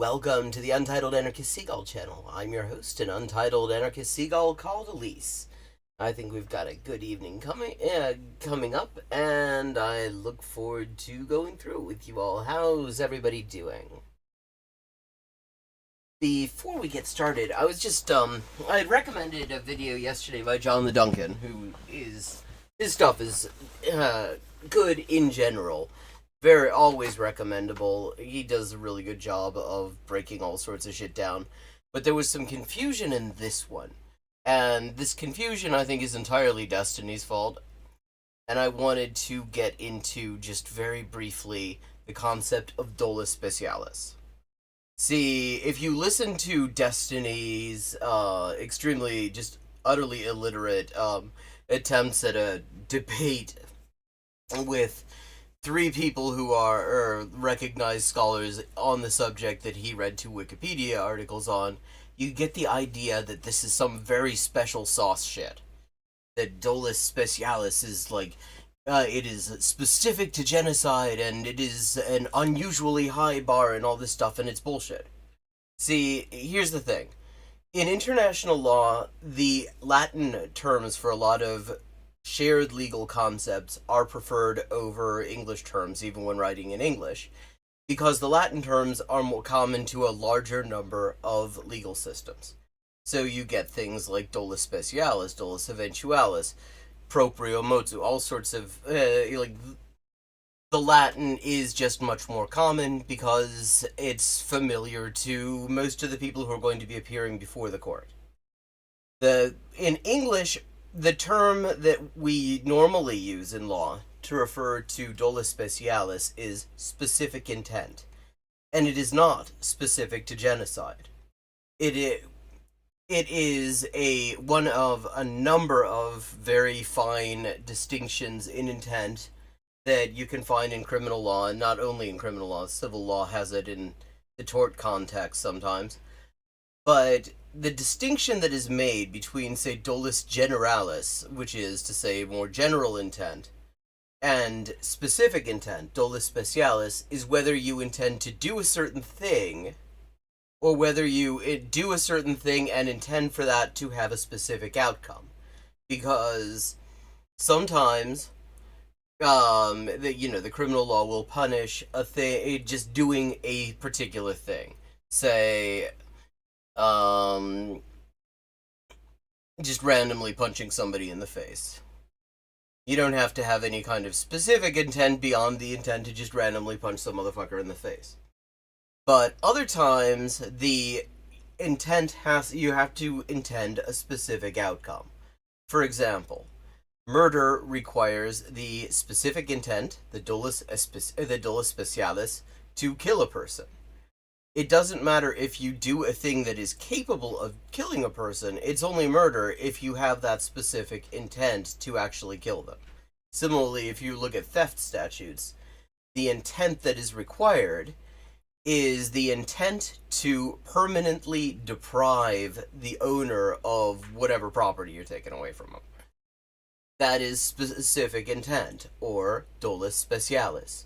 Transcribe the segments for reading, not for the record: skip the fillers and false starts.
Welcome to the Untitled Anarchist Seagull channel. I'm your host, an Untitled Anarchist Seagull called Elise. I think we've got a good evening coming up, and I look forward to going through it with you all. How's everybody doing? Before we get started, I was just, I had recommended a video yesterday by John the Duncan, his stuff is good in general. Always recommendable. He does a really good job of breaking all sorts of shit down. But there was some confusion in this one. And this confusion, I think, is entirely Destiny's fault. And I wanted to get into, just very briefly, the concept of dolus specialis. See, if you listen to Destiny's extremely, just utterly illiterate attempts at a debate with three people who are recognized scholars on the subject that he read two Wikipedia articles on, you get the idea that this is some very special sauce shit. That dolus specialis is like, it is specific to genocide, and it is an unusually high bar and all this stuff, and it's bullshit. See, here's the thing. In international law, the Latin terms for a lot of shared legal concepts are preferred over English terms, even when writing in English, because the Latin terms are more common to a larger number of legal systems. So you get things like dolus specialis, dolus eventualis, proprio motu, all sorts of, the Latin is just much more common because it's familiar to most of the people who are going to be appearing before the court. In English, the term that we normally use in law to refer to dolus specialis is specific intent, and it is not specific to genocide. It is one of a number of very fine distinctions in intent that you can find in criminal law, and not only in criminal law, civil law has it in the tort context sometimes. But the distinction that is made between, say, dolus generalis, which is to say more general intent, and specific intent, dolus specialis, is whether you intend to do a certain thing, or whether you do a certain thing and intend for that to have a specific outcome. Because sometimes, the criminal law will punish a thing, just doing a particular thing. Say, just randomly punching somebody in the face. You don't have to have any kind of specific intent beyond the intent to just randomly punch some motherfucker in the face. But other times, the intent you have to intend a specific outcome. For example, murder requires the specific intent, the dolus specialis, to kill a person. It doesn't matter if you do a thing that is capable of killing a person, it's only murder if you have that specific intent to actually kill them. Similarly, if you look at theft statutes, the intent that is required is the intent to permanently deprive the owner of whatever property you're taking away from them. That is specific intent, or dolus specialis.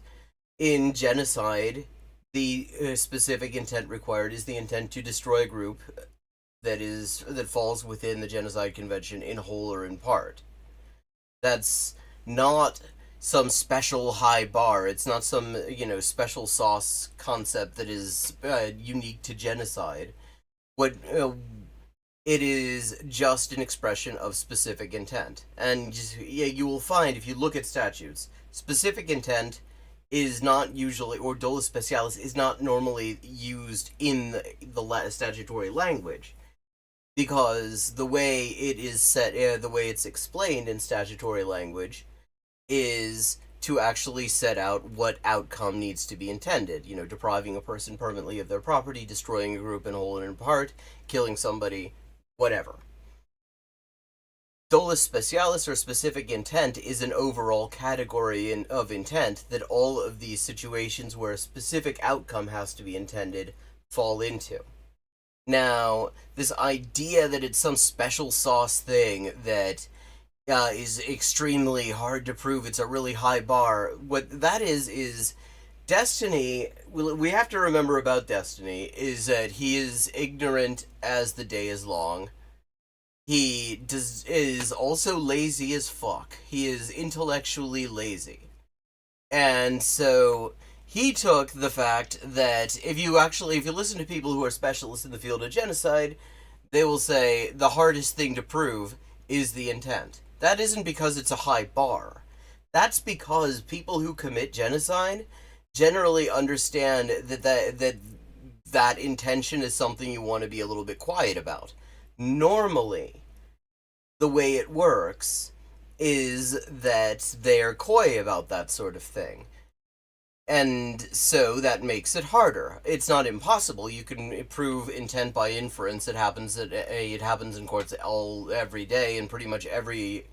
In genocide, the specific intent required is the intent to destroy a group that falls within the Genocide Convention in whole or in part. That's not some special high bar. It's not some, special sauce concept that is unique to genocide. It is just an expression of specific intent. And you will find, if you look at statutes, specific intent is not usually, or dolus specialis is not normally used in the statutory language, because the way it is set, the way it's explained in statutory language, is to actually set out what outcome needs to be intended. Depriving a person permanently of their property, destroying a group in whole and in part, killing somebody, whatever. Dolus specialis, or specific intent, is an overall category of intent that all of these situations where a specific outcome has to be intended fall into. Now, this idea that it's some special sauce thing that is extremely hard to prove, it's a really high bar, what that is Destiny, we have to remember about Destiny is that he is ignorant as the day is long. Is also lazy as fuck. He is intellectually lazy. And so he took the fact that if you listen to people who are specialists in the field of genocide, they will say the hardest thing to prove is the intent. That isn't because it's a high bar. That's because people who commit genocide generally understand that intention is something you want to be a little bit quiet about. Normally, the way it works is that they're coy about that sort of thing. And so that makes it harder. It's not impossible. You can prove intent by inference. It happens in courts every day, and pretty much every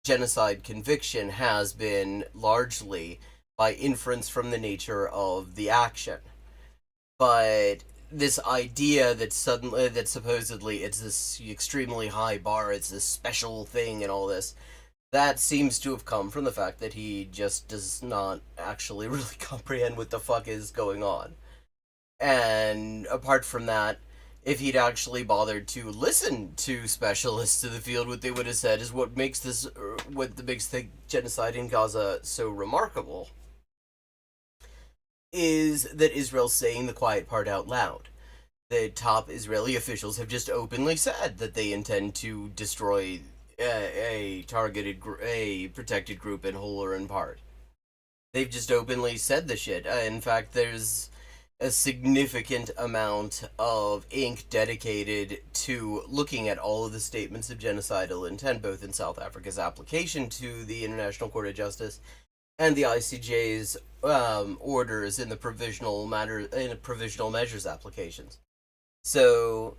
genocide conviction has been largely by inference from the nature of the action. But this idea that supposedly it's this extremely high bar, it's this special thing and all this, that seems to have come from the fact that he just does not actually really comprehend what the fuck is going on. And apart from that, if he'd actually bothered to listen to specialists in the field, what they would have said is what makes the genocide in Gaza so remarkable is that Israel's saying the quiet part out loud. The top Israeli officials have just openly said that they intend to destroy a protected group in whole or in part. They've just openly said the shit. In fact, there's a significant amount of ink dedicated to looking at all of the statements of genocidal intent, both in South Africa's application to the International Court of Justice and the ICJ's orders in the provisional measures applications. So,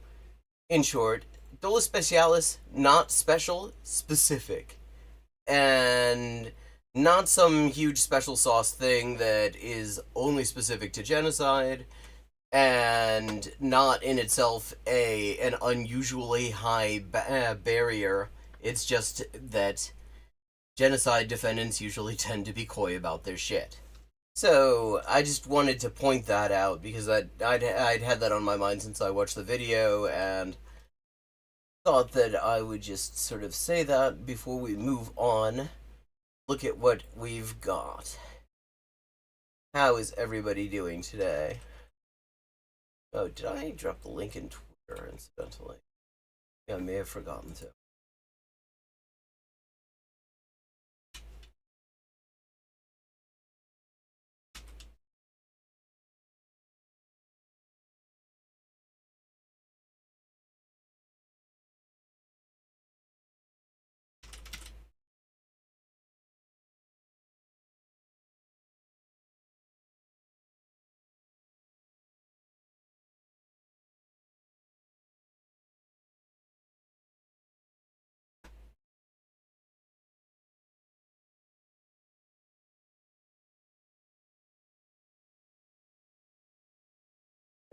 in short, dolo specialis, not special, specific. And not some huge special sauce thing that is only specific to genocide, and not in itself an unusually high barrier. It's just that genocide defendants usually tend to be coy about their shit. So I just wanted to point that out because I'd had that on my mind since I watched the video, and thought that I would just sort of say that before we move on. Look at what we've got. How is everybody doing today? Oh, did I drop the link in Twitter incidentally? Yeah, I may have forgotten to.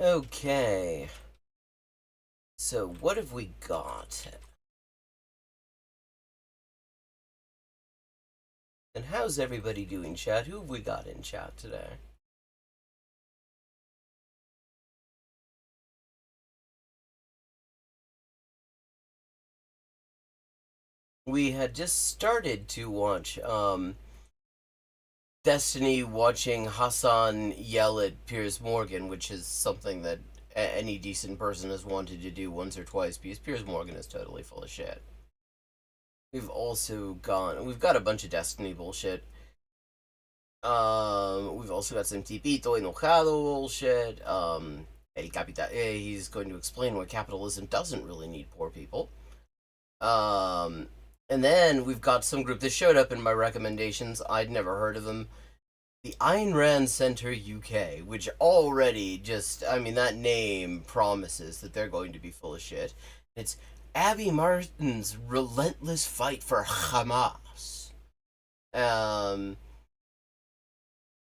Okay. So, what have we got? And how's everybody doing, chat? Who have we got in chat today? We had just started to watch Destiny, watching Hassan yell at Piers Morgan, which is something that any decent person has wanted to do once or twice, because Piers Morgan is totally full of shit. We've got a bunch of Destiny bullshit. We've also got some Tipito Enojado bullshit. He's going to explain why capitalism doesn't really need poor people. And then we've got some group that showed up in my recommendations. I'd never heard of them. The Ayn Rand Center UK, which already that name promises that they're going to be full of shit. It's Abby Martin's relentless fight for Hamas.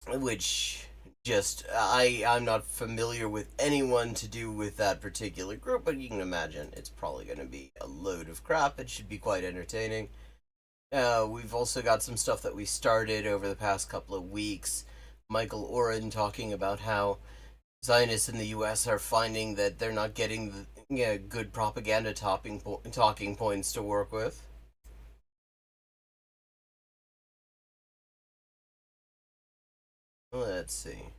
Which I'm not familiar with anyone to do with that particular group, but you can imagine it's probably going to be a load of crap. It should be quite entertaining. We've also got some stuff that we started over the past couple of weeks Michael Oren talking about how Zionists in the U.S. are finding that they're not getting good propaganda talking points to work with. Let's see.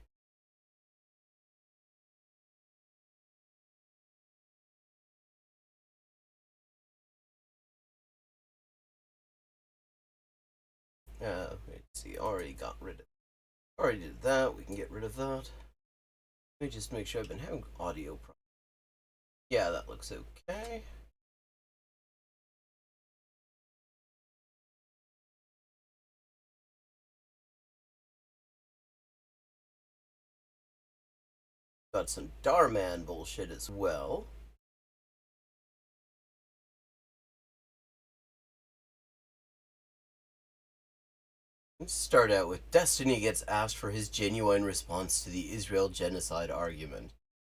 Let's see. Already did that. We can get rid of that. Let me just make sure I've been having audio problems. Yeah, that looks okay. Got some Darman bullshit as well. Let's start out with Destiny gets asked for his genuine response to the Israel genocide argument.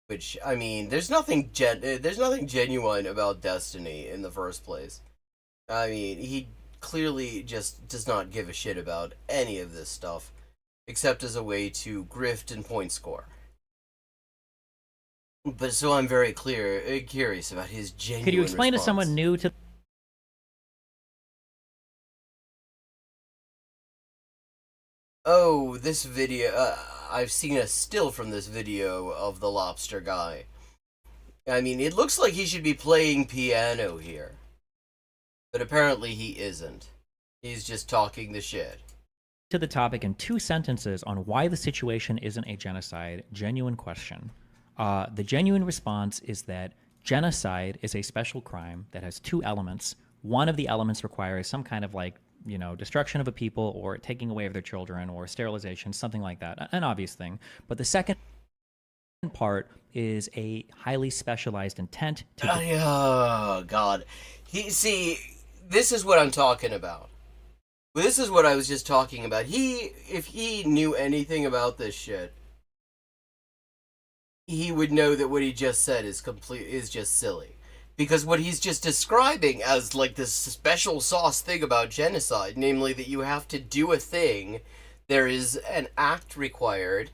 Which, I mean, there's nothing genuine about Destiny in the first place. I mean, he clearly just does not give a shit about any of this stuff, except as a way to grift and point score. But so I'm very curious about his genuine Could you explain response. to someone new to... Oh, this video, I've seen a still from this video of the lobster guy. I mean, it looks like he should be playing piano here. But apparently he isn't. He's just talking the shit. to the topic in 2 sentences on why the situation isn't a genocide? Genuine question. The genuine response is that genocide is a special crime that has 2 elements. One of the elements requires some kind of destruction of a people or taking away of their children or sterilization, something like that, an obvious thing. But the second part is a highly specialized intent to... Oh, God. This is what I'm talking about. This is what I was just talking about. If he knew anything about this shit, he would know that what he just said is just silly. Because what he's just describing as like this special sauce thing about genocide, namely that you have to do a thing, there is an act required,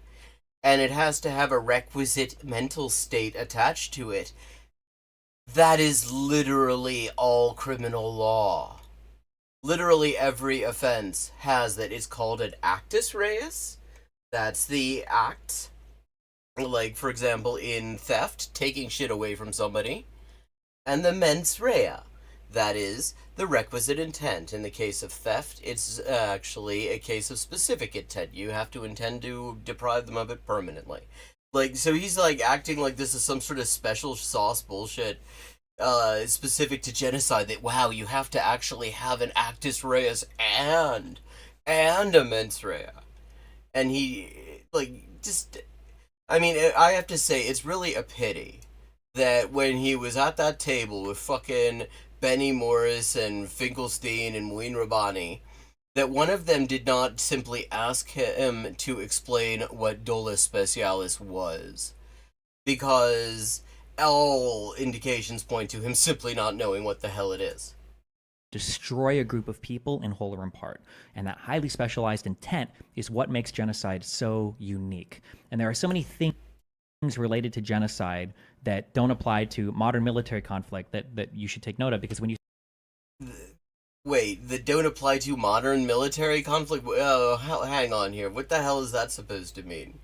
and it has to have a requisite mental state attached to it. That is literally all criminal law. Literally every offense has that. It's called an actus reus. That's the act. Like, for example, in theft, taking shit away from somebody. And the mens rea. That is the requisite intent. In the case of theft, it's actually a case of specific intent. You have to intend to deprive them of it permanently. So he's acting like this is some sort of special sauce bullshit specific to genocide, that wow, you have to actually have an actus reus and a mens rea. And he I have to say, it's really a pity that when he was at that table with fucking Benny Morris and Finkelstein and Muin Rabbani, that one of them did not simply ask him to explain what Dolus Specialis was. Because all indications point to him simply not knowing what the hell it is. Destroy a group of people in whole or in part. And that highly specialized intent is what makes genocide so unique. And there are so many things related to genocide that don't apply to modern military conflict that you should take note of, because when you... Wait, that don't apply to modern military conflict? Oh, hang on here. What the hell is that supposed to mean?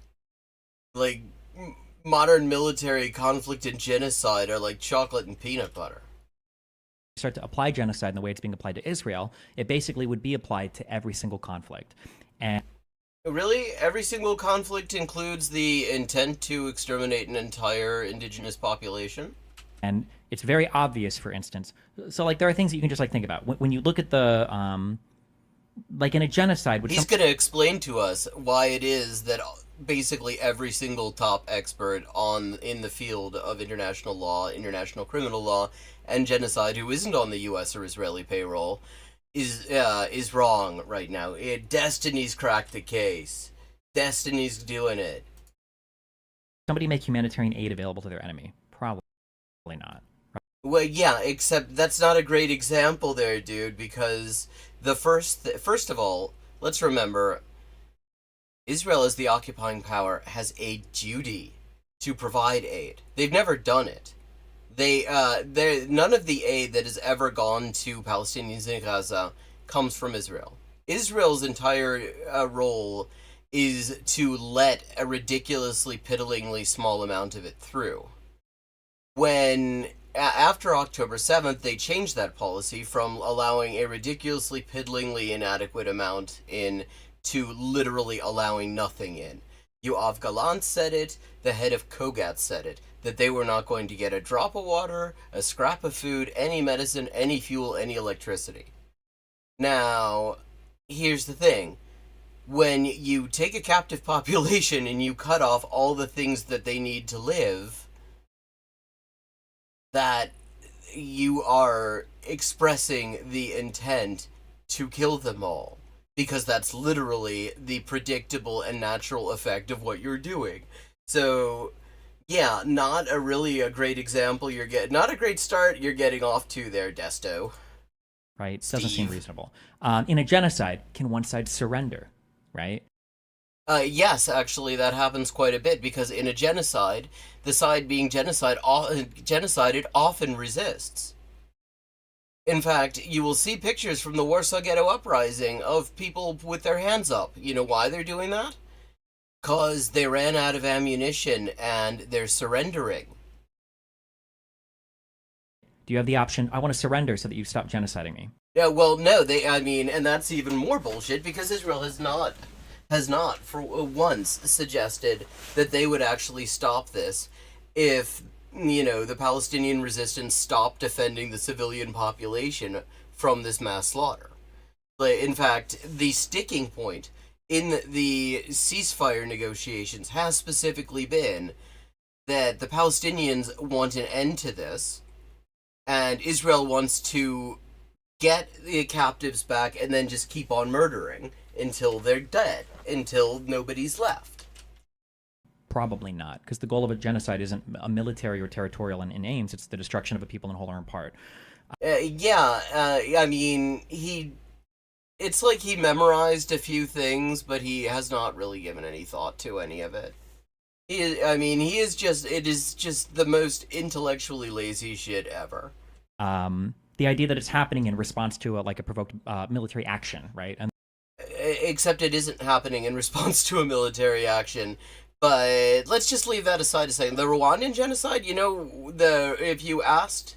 Modern military conflict and genocide are like chocolate and peanut butter. Start to apply genocide in the way it's being applied to Israel, it basically would be applied to every single conflict. And really, every single conflict includes the intent to exterminate an entire indigenous population? And it's very obvious, for instance. So, there are things that you can just, think about. When you look at the, in a genocide... He's going to explain to us why it is that basically every single top expert in the field of international law, international criminal law, and genocide who isn't on the U.S. or Israeli payroll is wrong right now. Destiny's cracked the case. Destiny's doing it. Somebody make humanitarian aid available to their enemy? Probably not. Well, yeah, except that's not a great example there, dude, because first of all, let's remember, Israel, as the occupying power, has a duty to provide aid. They've never done it. None of the aid that has ever gone to Palestinians in Gaza comes from Israel. Israel's entire role is to let a ridiculously, piddlingly small amount of it through. When after October 7th, they changed that policy from allowing a ridiculously, piddlingly inadequate amount in to literally allowing nothing in. Yoav Gallant said it, the head of Kogat said it, that they were not going to get a drop of water, a scrap of food, any medicine, any fuel, any electricity. Now, here's the thing. When you take a captive population and you cut off all the things that they need to live, that you are expressing the intent to kill them all. Because that's literally the predictable and natural effect of what you're doing. So, yeah, not a great example you're getting. Not a great start you're getting off to there, Desto. Right? Steve. Doesn't seem reasonable. In a genocide, can one side surrender? Right? Yes, actually, that happens quite a bit because in a genocide, the side being genocided often resists. In fact, you will see pictures from the Warsaw Ghetto Uprising of people with their hands up. You know why they're doing that? Because they ran out of ammunition and they're surrendering. Do you have the option, I want to surrender so that you stop genociding me? Yeah, well, no, and that's even more bullshit because Israel has not for once suggested that they would actually stop this if, the Palestinian resistance stopped defending the civilian population from this mass slaughter. In fact, the sticking point in the ceasefire negotiations has specifically been that the Palestinians want an end to this, and Israel wants to get the captives back and then just keep on murdering until they're dead, until nobody's left. Probably not, because the goal of a genocide isn't a military or territorial in aims, it's the destruction of a people in whole or in part. It's like he memorized a few things, but he has not really given any thought to any of it. It is just the most intellectually lazy shit ever. The idea that it's happening in response to a provoked military action, right? And except it isn't happening in response to a military action. But let's just leave that aside a second. The Rwandan genocide, if you asked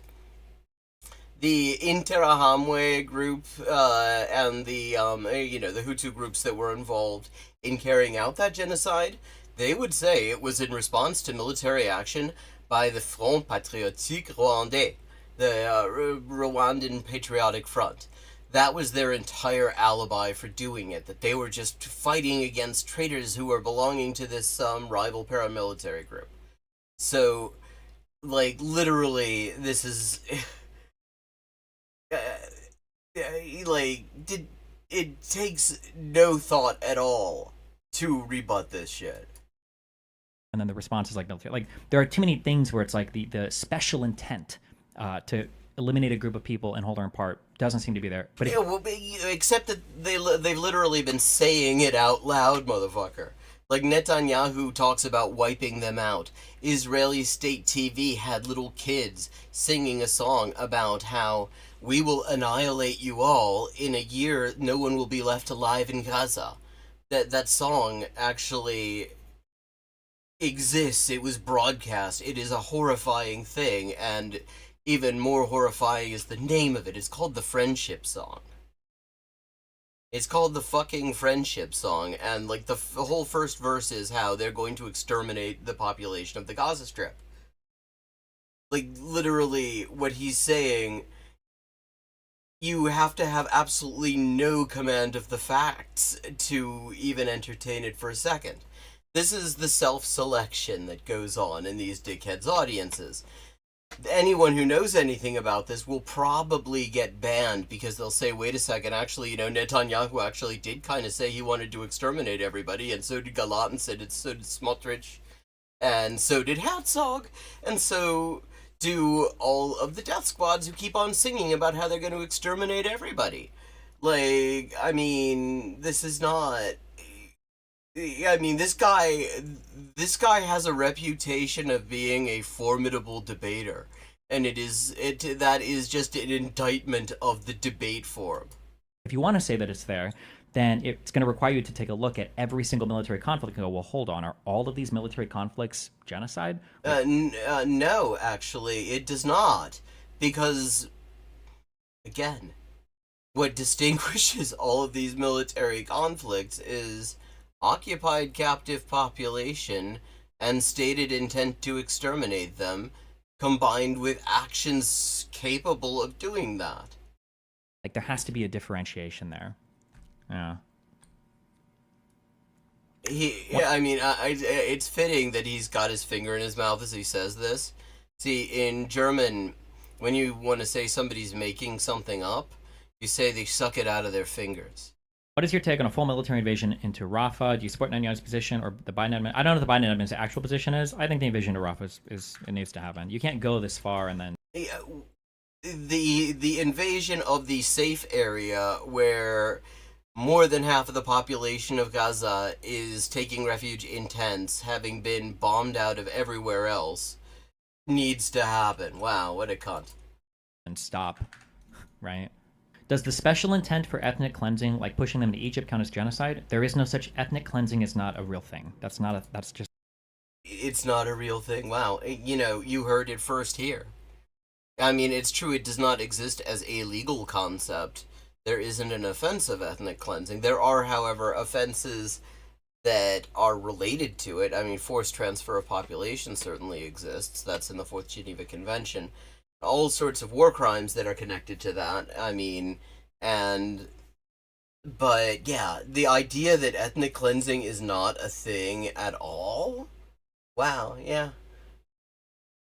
the Interahamwe group and the Hutu groups that were involved in carrying out that genocide, they would say it was in response to military action by the Front Patriotique Rwandais, the Rwandan Patriotic Front. That was their entire alibi for doing it, that they were just fighting against traitors who were belonging to this rival paramilitary group. So, literally, this is... it takes no thought at all to rebut this shit. And then the response is military. There are too many things where it's the special intent to eliminate a group of people in whole or in part doesn't seem to be there. But except that they've literally been saying it out loud, motherfucker. Netanyahu talks about wiping them out. Israeli state TV had little kids singing a song about how we will annihilate you all. In a year, no one will be left alive in Gaza. That song actually exists. It was broadcast. It is a horrifying thing, and even more horrifying is the name of it. It's called the Friendship Song. It's called the fucking Friendship Song, and the whole first verse is how they're going to exterminate the population of the Gaza Strip. Literally, what he's saying, you have to have absolutely no command of the facts to even entertain it for a second. This is the self-selection that goes on in these dickheads' audiences. Anyone who knows anything about this will probably get banned because they'll say, wait a second, actually, Netanyahu actually did kind of say he wanted to exterminate everybody, and so did Galant, and so did Smotrich, and so did Herzog, and so do all of the death squads who keep on singing about how they're going to exterminate everybody. This is not... I mean, this guy has a reputation of being a formidable debater, and that is just an indictment of the debate forum. If you want to say that it's there, then it's going to require you to take a look at every single military conflict and go, well, hold on, are all of these military conflicts genocide? No, actually, it does not, because again, what distinguishes all of these military conflicts is occupied captive population and stated intent to exterminate them, combined with actions capable of doing that. Like, there has to be a differentiation there. Yeah. I mean, it's fitting that he's got his finger in his mouth as he says this. See, in German, when you want to say somebody's making something up, you say they suck it out of their fingers. What is your take on a full military invasion into Rafah? Do you support Netanyahu's position or the Biden administration? I don't know what the Biden administration's actual position is. I think the invasion to Rafah it needs to happen. You can't go this far and then... The invasion of the safe area where more than half of the population of Gaza is taking refuge in tents, having been bombed out of everywhere else, needs to happen. Wow, what a cunt. And stop, right? Does the special intent for ethnic cleansing, like pushing them to Egypt, count as genocide? There is no such ethnic cleansing. Is not a real thing. That's just... It's not a real thing. Wow. You heard it first here. I mean, it's true it does not exist as a legal concept. There isn't an offense of ethnic cleansing. There are, however, offenses that are related to it. I mean, forced transfer of population certainly exists. That's in the Fourth Geneva Convention. All sorts of war crimes that are connected to that. I mean, but yeah, the idea that ethnic cleansing is not a thing at all? Wow, yeah.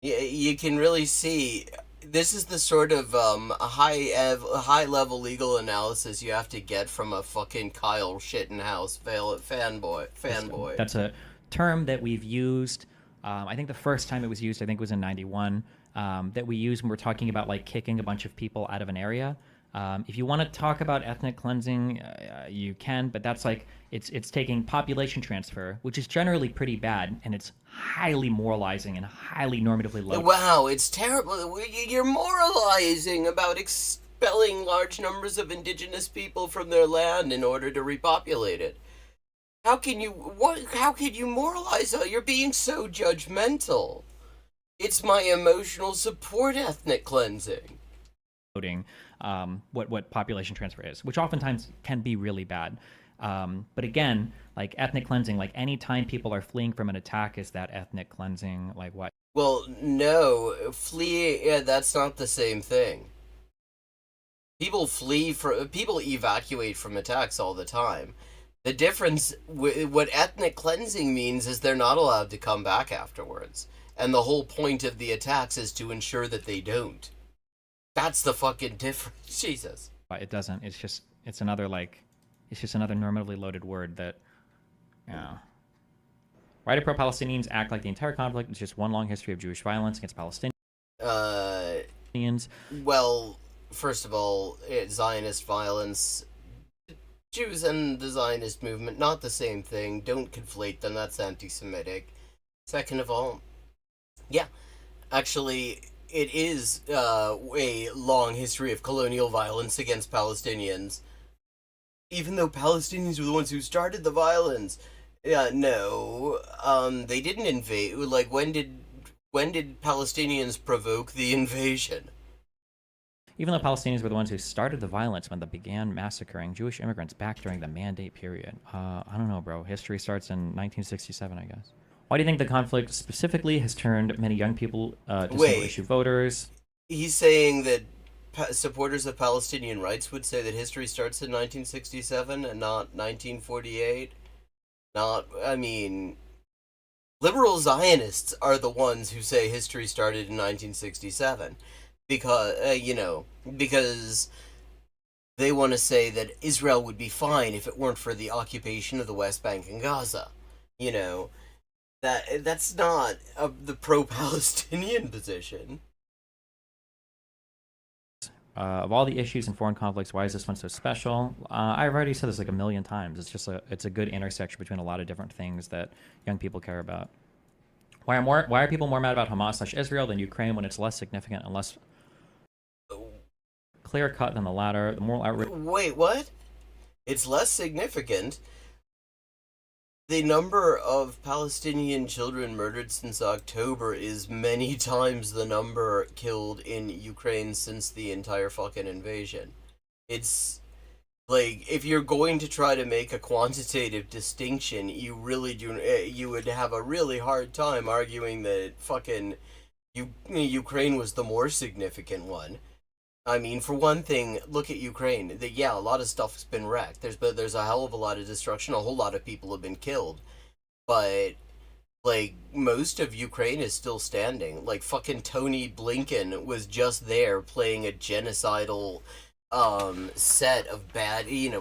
You can really see this is the sort of high level legal analysis you have to get from a fucking Kyle Shittenhouse fanboy. That's a term that we've used. I think the first time it was used, I think, was in '91. That we use when we're talking about like kicking a bunch of people out of an area. If you want to talk about ethnic cleansing, you can, but that's like it's taking population transfer, which is generally pretty bad, and it's highly moralizing and highly normatively low. Wow, it's terrible. You're moralizing about expelling large numbers of indigenous people from their land in order to repopulate it. How can you moralize? You're being so judgmental. It's my emotional support ethnic cleansing. What population transfer is, which oftentimes can be really bad. But again, like ethnic cleansing, like any time people are fleeing from an attack, is that ethnic cleansing? Like what? Well, no, that's not the same thing. People evacuate from attacks all the time. The difference, what ethnic cleansing means is they're not allowed to come back afterwards. And the whole point of the attacks is to ensure that they don't. That's the fucking difference. Jesus. But it doesn't. It's just another normatively loaded word that, yeah. Why do pro-Palestinians act like the entire conflict is just one long history of Jewish violence against Palestinians? Well, first of all, Zionist violence, Jews and the Zionist movement, not the same thing. Don't conflate them. That's anti-Semitic. Second of all, yeah, actually, it is a long history of colonial violence against Palestinians. Even though Palestinians were the ones who started the violence. No, they didn't invade. Like, when did Palestinians provoke the invasion? Even though Palestinians were the ones who started the violence when they began massacring Jewish immigrants back during the Mandate period. I don't know, bro. History starts in 1967, I guess. Why do you think the conflict specifically has turned many young people to single-issue voters? He's saying that supporters of Palestinian rights would say that history starts in 1967 and not 1948. I mean, liberal Zionists are the ones who say history started in 1967 because they want to say that Israel would be fine if it weren't for the occupation of the West Bank and Gaza. That's not the pro-Palestinian position. Of all the issues in foreign conflicts, why is this one so special? I've already said this like a million times. It's a good intersection between a lot of different things that young people care about. Why are people more mad about Hamas/Israel than Ukraine when it's less significant and less clear cut than the latter? The moral outrage. Wait, what? It's less significant. The number of Palestinian children murdered since October is many times the number killed in Ukraine since the entire fucking invasion. It's like, if you're going to try to make a quantitative distinction, you really do. You would have a really hard time arguing that fucking Ukraine was the more significant one. I mean, for one thing, look at Ukraine. Yeah, a lot of stuff's been wrecked. There's a hell of a lot of destruction. A whole lot of people have been killed, but like most of Ukraine is still standing. Like fucking Tony Blinken was just there playing a genocidal set of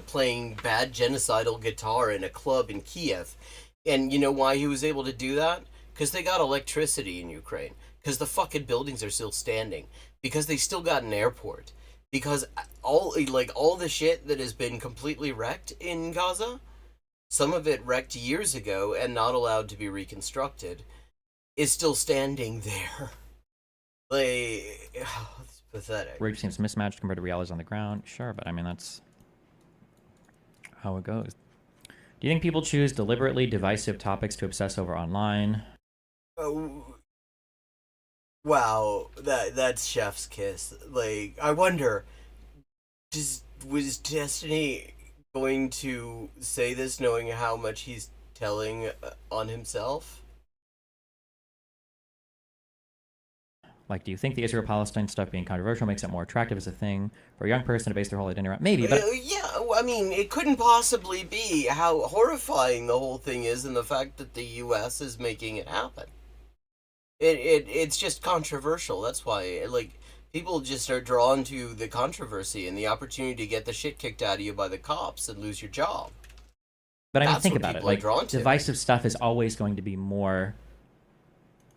playing bad genocidal guitar in a club in Kiev. And you know why he was able to do that? Because they got electricity in Ukraine. Because the fucking buildings are still standing. Because they still got an airport. Because all the shit that has been completely wrecked in Gaza, some of it wrecked years ago and not allowed to be reconstructed, is still standing there. Like, it's pathetic. Rage seems mismatched compared to realities on the ground. Sure, but I mean, that's how it goes. Do you think people choose deliberately divisive topics to obsess over online? Wow, that's chef's kiss. Like, I wonder, was Destiny going to say this knowing how much he's telling on himself? Like, do you think the Israel-Palestine stuff being controversial makes it more attractive as a thing for a young person to base their whole identity around? Maybe, but... Yeah, I mean, it couldn't possibly be how horrifying the whole thing is and the fact that the U.S. is making it happen. It's just controversial. That's why, like, people just are drawn to the controversy and the opportunity to get the shit kicked out of you by the cops and lose your job. But I mean, think about it. Like, divisive stuff is always going to be more...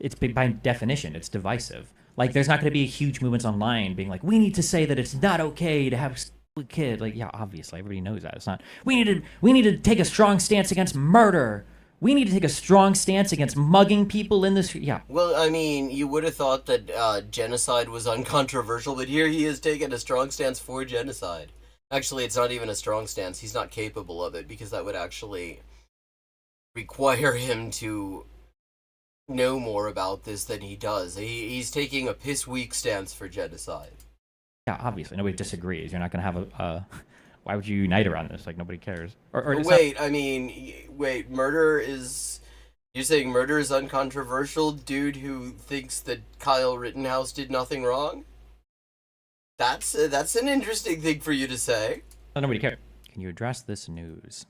It's by definition, it's divisive. Like, there's not going to be huge movements online being like, we need to say that it's not okay to have a kid. Like, yeah, obviously, everybody knows that. It's not. We need to take a strong stance against murder. We need to take a strong stance against mugging people in the street. Yeah. Well, I mean, you would have thought that genocide was uncontroversial, but here he is taking a strong stance for genocide. Actually, it's not even a strong stance. He's not capable of it because that would actually require him to know more about this than he does. He's taking a piss-weak stance for genocide. Yeah, obviously. Nobody disagrees. You're not going to have a... Why would you unite around this? Like, nobody cares. Or wait, murder is... You're saying murder is uncontroversial? Dude who thinks that Kyle Rittenhouse did nothing wrong? That's an interesting thing for you to say. Nobody cares. Can you address this news?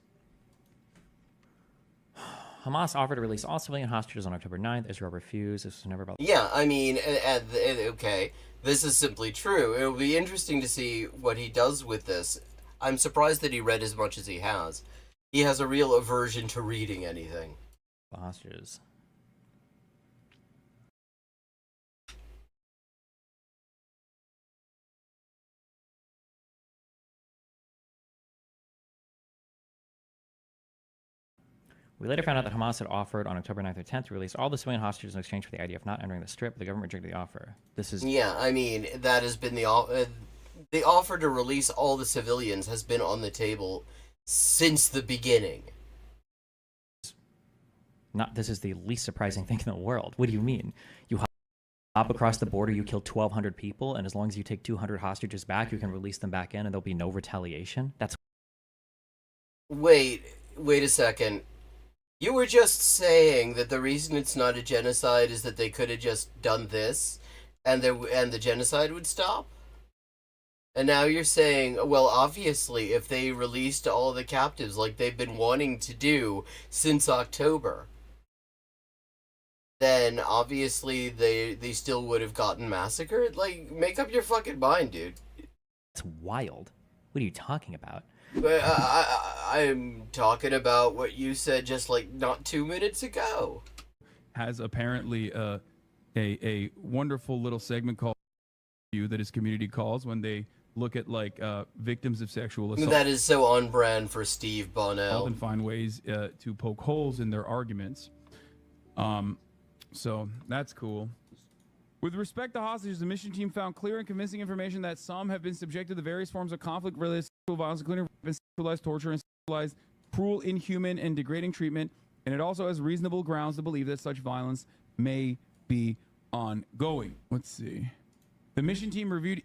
Hamas offered to release all civilian hostages on October 9th. Israel refused. This was never about... Yeah, I mean, okay, this is simply true. It'll be interesting to see what he does with this. I'm surprised that he read as much as he has. He has a real aversion to reading anything. Hostages. We later found out that Hamas had offered on October 9th or 10th to release all the civilian hostages in exchange for the idea of not entering the Strip, but the government rejected the offer. This is... Yeah, I mean, that has been the offer to release all the civilians has been on the table since the beginning. This is the least surprising thing in the world. What do you mean? You hop across the border, you kill 1,200 people, and as long as you take 200 hostages back, you can release them back in and there'll be no retaliation? That's... Wait a second. You were just saying that the reason it's not a genocide is that they could have just done this, and the genocide would stop? And now you're saying, well, obviously, if they released all the captives like they've been wanting to do since October, then obviously they still would have gotten massacred? Like, make up your fucking mind, dude. It's wild. What are you talking about? But I'm talking about what you said just like not 2 minutes ago. Has apparently a wonderful little segment called that his community calls when they look at like victims of sexual assault. That is so on brand for Steve Bonnell. And find ways to poke holes in their arguments. So that's cool. With respect to hostages, the mission team found clear and convincing information that some have been subjected to various forms of conflict-related sexual violence, including sexualized torture and sexualized, cruel, inhuman, and degrading treatment, and it also has reasonable grounds to believe that such violence may be ongoing. Let's see. The mission team reviewed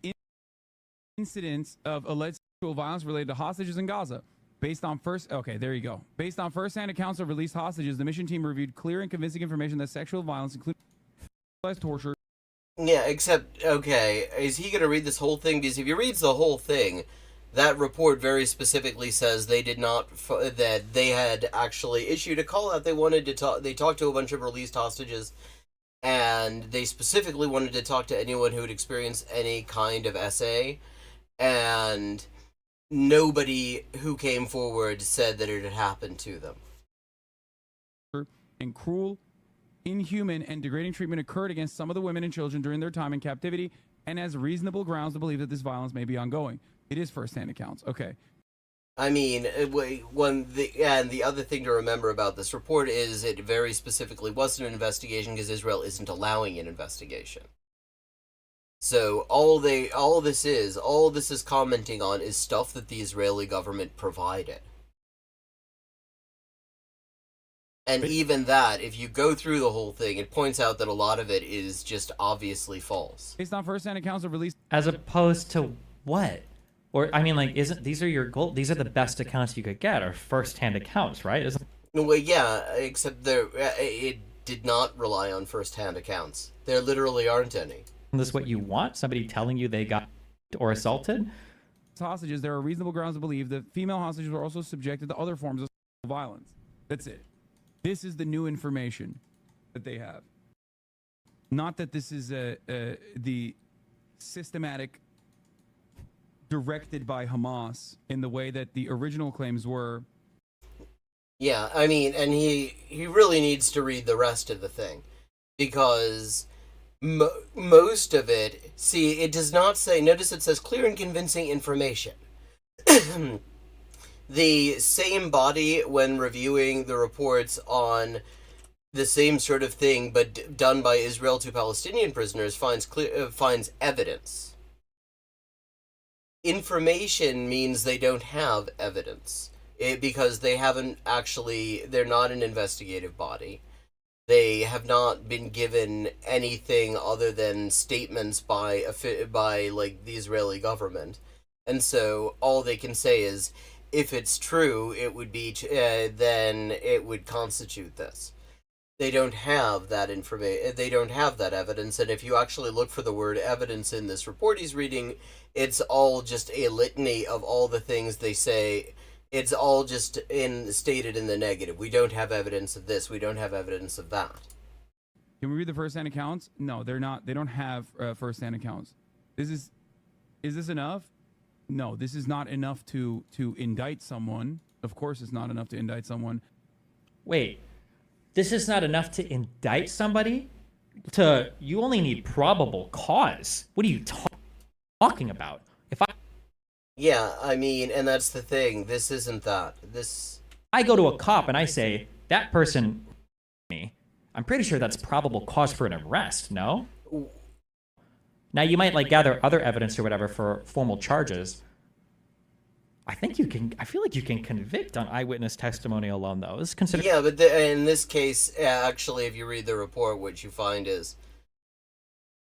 incidents of alleged sexual violence related to hostages in Gaza. Based on Based on first-hand accounts of released hostages, the mission team reviewed clear and convincing information that sexual violence, including sexualized torture. Yeah, except, okay, is he going to read this whole thing? Because if he reads the whole thing, that report very specifically says they did not, that they had actually issued a call out. They wanted to talk, they talked to a bunch of released hostages, and they specifically wanted to talk to anyone who had experienced any kind of SA, and nobody who came forward said that it had happened to them. And cruel, inhuman, and degrading treatment occurred against some of the women and children during their time in captivity, and has reasonable grounds to believe that this violence may be ongoing. It is first-hand accounts. Okay. I mean, the other thing to remember about this report is it very specifically wasn't an investigation because Israel isn't allowing an investigation. So all this is commenting on is stuff that the Israeli government provided. And even that, if you go through the whole thing, it points out that a lot of it is just obviously false. Based on first-hand accounts of released... As opposed to what? Or, I mean, like, these are your goal? These are the best accounts you could get, or first-hand accounts, right? Well, yeah, except it did not rely on first-hand accounts. There literally aren't any. Is this what you want? Somebody telling you they got or assaulted? Hostages, there are reasonable grounds to believe that female hostages were also subjected to other forms of violence. That's it. This is the new information that they have. Not that this is the systematic directed by Hamas in the way that the original claims were. Yeah, I mean, and he really needs to read the rest of the thing, because most of it, see, it does not say, notice it says clear and convincing information. The same body, when reviewing the reports on the same sort of thing, but done by Israel to Palestinian prisoners, finds evidence. Information means they don't have evidence, because they haven't actually, they're not an investigative body. They have not been given anything other than statements by like the Israeli government, and so all they can say is, if it's true, it would be then it would constitute this. They don't have that information. They don't have that evidence, and if you actually look for the word evidence in this report he's reading, it's all just a litany of all the things they say. It's all just stated in the negative. We don't have evidence of this. We don't have evidence of that. Can we read the first-hand accounts? No, they're not. They don't have first-hand accounts. Is this enough? No, this is not enough to indict someone. Of course, it's not enough to indict someone. Wait, this is not enough to indict somebody? You only need probable cause. What are you talking about? Yeah, I mean, and that's the thing. This isn't that. I go to a cop and I say, that person me. I'm pretty sure that's probable cause for an arrest, no? Now, you might, like, gather other evidence or whatever for formal charges. I feel like you can convict on eyewitness testimony alone, though. This is considered... Yeah, but in this case, actually, if you read the report, what you find is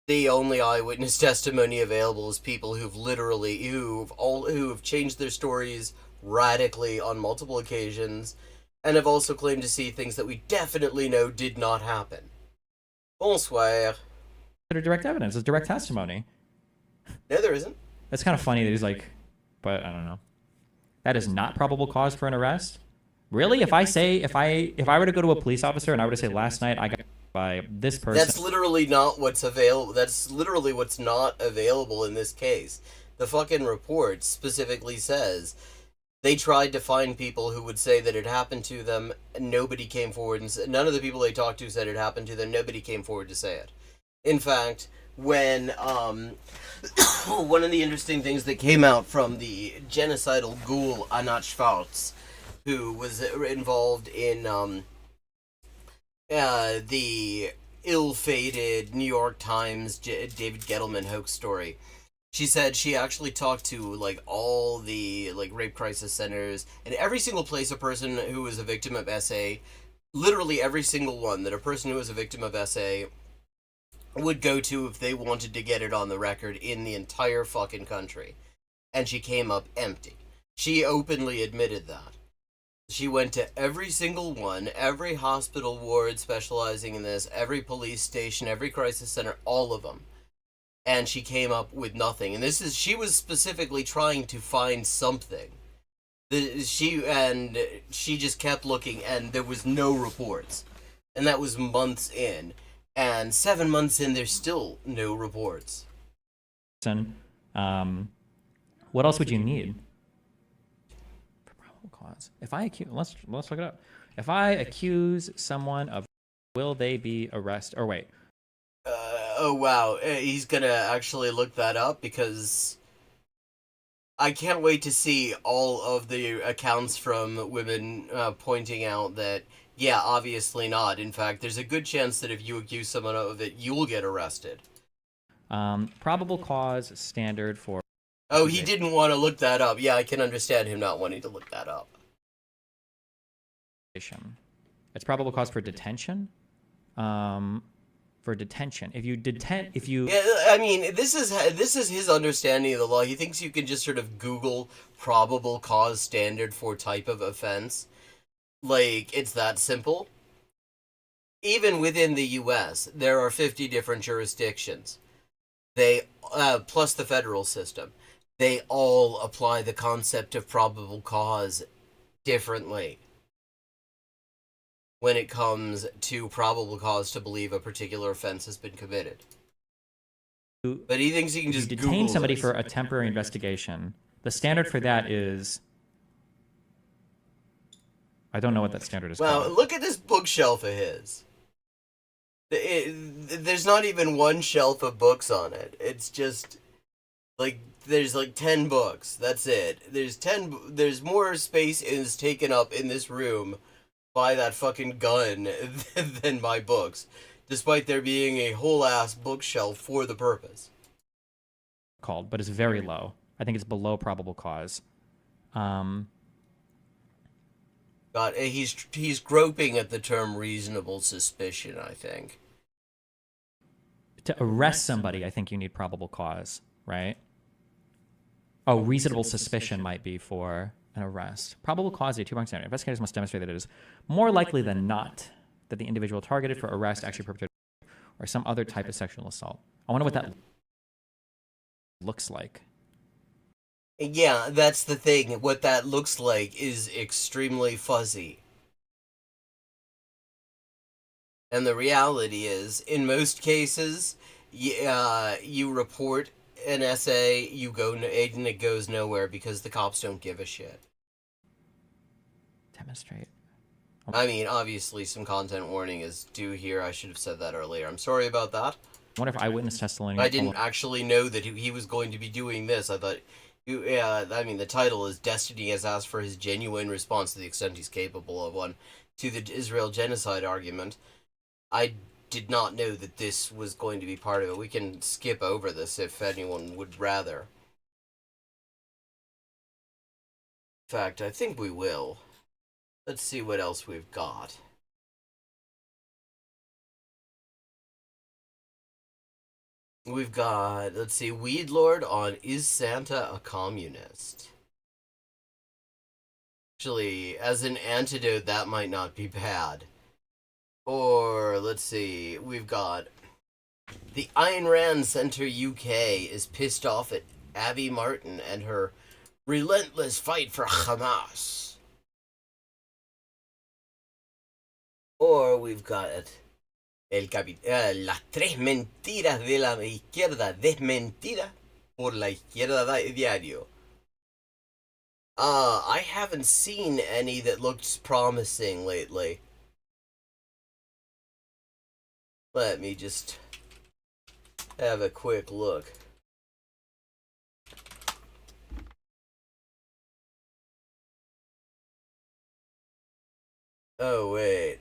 the only eyewitness testimony available is people who've changed their stories radically on multiple occasions, and have also claimed to see things that we definitely know did not happen. Bonsoir. Direct evidence. It's direct testimony. No, there isn't. That's kind of funny that he's like, but I don't know. That is not probable cause for an arrest? Really? If I were to go to a police officer and I were to say, last night I got by this person... That's literally not what's available. That's literally what's not available in this case. The fucking report specifically says they tried to find people who would say that it happened to them, and nobody came forward and none of the people they talked to said it happened to them. Nobody came forward to say it. In fact, when one of the interesting things that came out from the genocidal ghoul Anat Schwartz, who was involved in the ill-fated New York Times David Gettleman hoax story. She said she actually talked to, like, all the, like, rape crisis centers, and every single place a person who was a victim of SA, literally every single one that a person who was a victim of SA would go to if they wanted to get it on the record in the entire fucking country. And she came up empty. She openly admitted that. She went to every single one, every hospital ward specializing in this, every police station, every crisis center, all of them. And she came up with nothing. And she was specifically trying to find something. She just kept looking, and there was no reports. And that was months in. And 7 months in, there's still no reports. What else would you need for probable cause? If I accuse, let's look it up. If I accuse someone of, will they be arrested? Or wait. Oh wow, he's gonna actually look that up, because I can't wait to see all of the accounts from women pointing out that, yeah, obviously not. In fact, there's a good chance that if you accuse someone of it, you'll get arrested. Probable cause standard for... Oh, he didn't want to look that up. Yeah, I can understand him not wanting to look that up. It's probable cause for detention. If you Yeah, I mean, this is his understanding of the law. He thinks you can just sort of Google probable cause standard for type of offense. Like, it's that simple. Even within the U.S., there are 50 different jurisdictions. They, plus the federal system, they all apply the concept of probable cause differently when it comes to probable cause to believe a particular offense has been committed. But he thinks he can just detain Google somebody this. for a temporary investigation. The standard for that is... I don't know what that standard is Wow, called. look at this bookshelf of his. There's not even one shelf of books on it. It's just, like, there's like 10 books. That's it. There's more space is taken up in this room by that fucking gun than my books, despite there being a whole ass bookshelf for the purpose. But it's very low. I think it's below probable cause. God, he's groping at the term reasonable suspicion, I think. To arrest somebody, I think you need probable cause, right? Oh, reasonable suspicion might be for an arrest. Probable cause is a two-pronged standard. Investigators must demonstrate that it is more likely than not that the individual targeted for arrest actually perpetrated or some other type of sexual assault. I wonder what that looks like. Yeah, that's the thing. What that looks like is extremely fuzzy. And the reality is, in most cases, you report an essay, and it goes nowhere because the cops don't give a shit. Demonstrate. I mean, obviously, some content warning is due here. I should have said that earlier. I'm sorry about that. I wonder if eyewitness testimony... I didn't actually know that he was going to be doing this. I thought... I mean, the title is Destiny has asked for his genuine response to the extent he's capable of one to the Israel genocide argument. I did not know that this was going to be part of it. We can skip over this if anyone would rather. In fact, I think we will. Let's see what else we've got. We've got, let's see, Weed Lord on Is Santa a Communist? Actually, as an antidote, that might not be bad. Or, let's see, we've got the Ayn Rand Center UK is pissed off at Abby Martin and her relentless fight for Hamas. Or we've got las tres mentiras de la izquierda desmentida por la izquierda diario. I haven't seen any that looked promising lately. Let me just have a quick look. Oh, wait.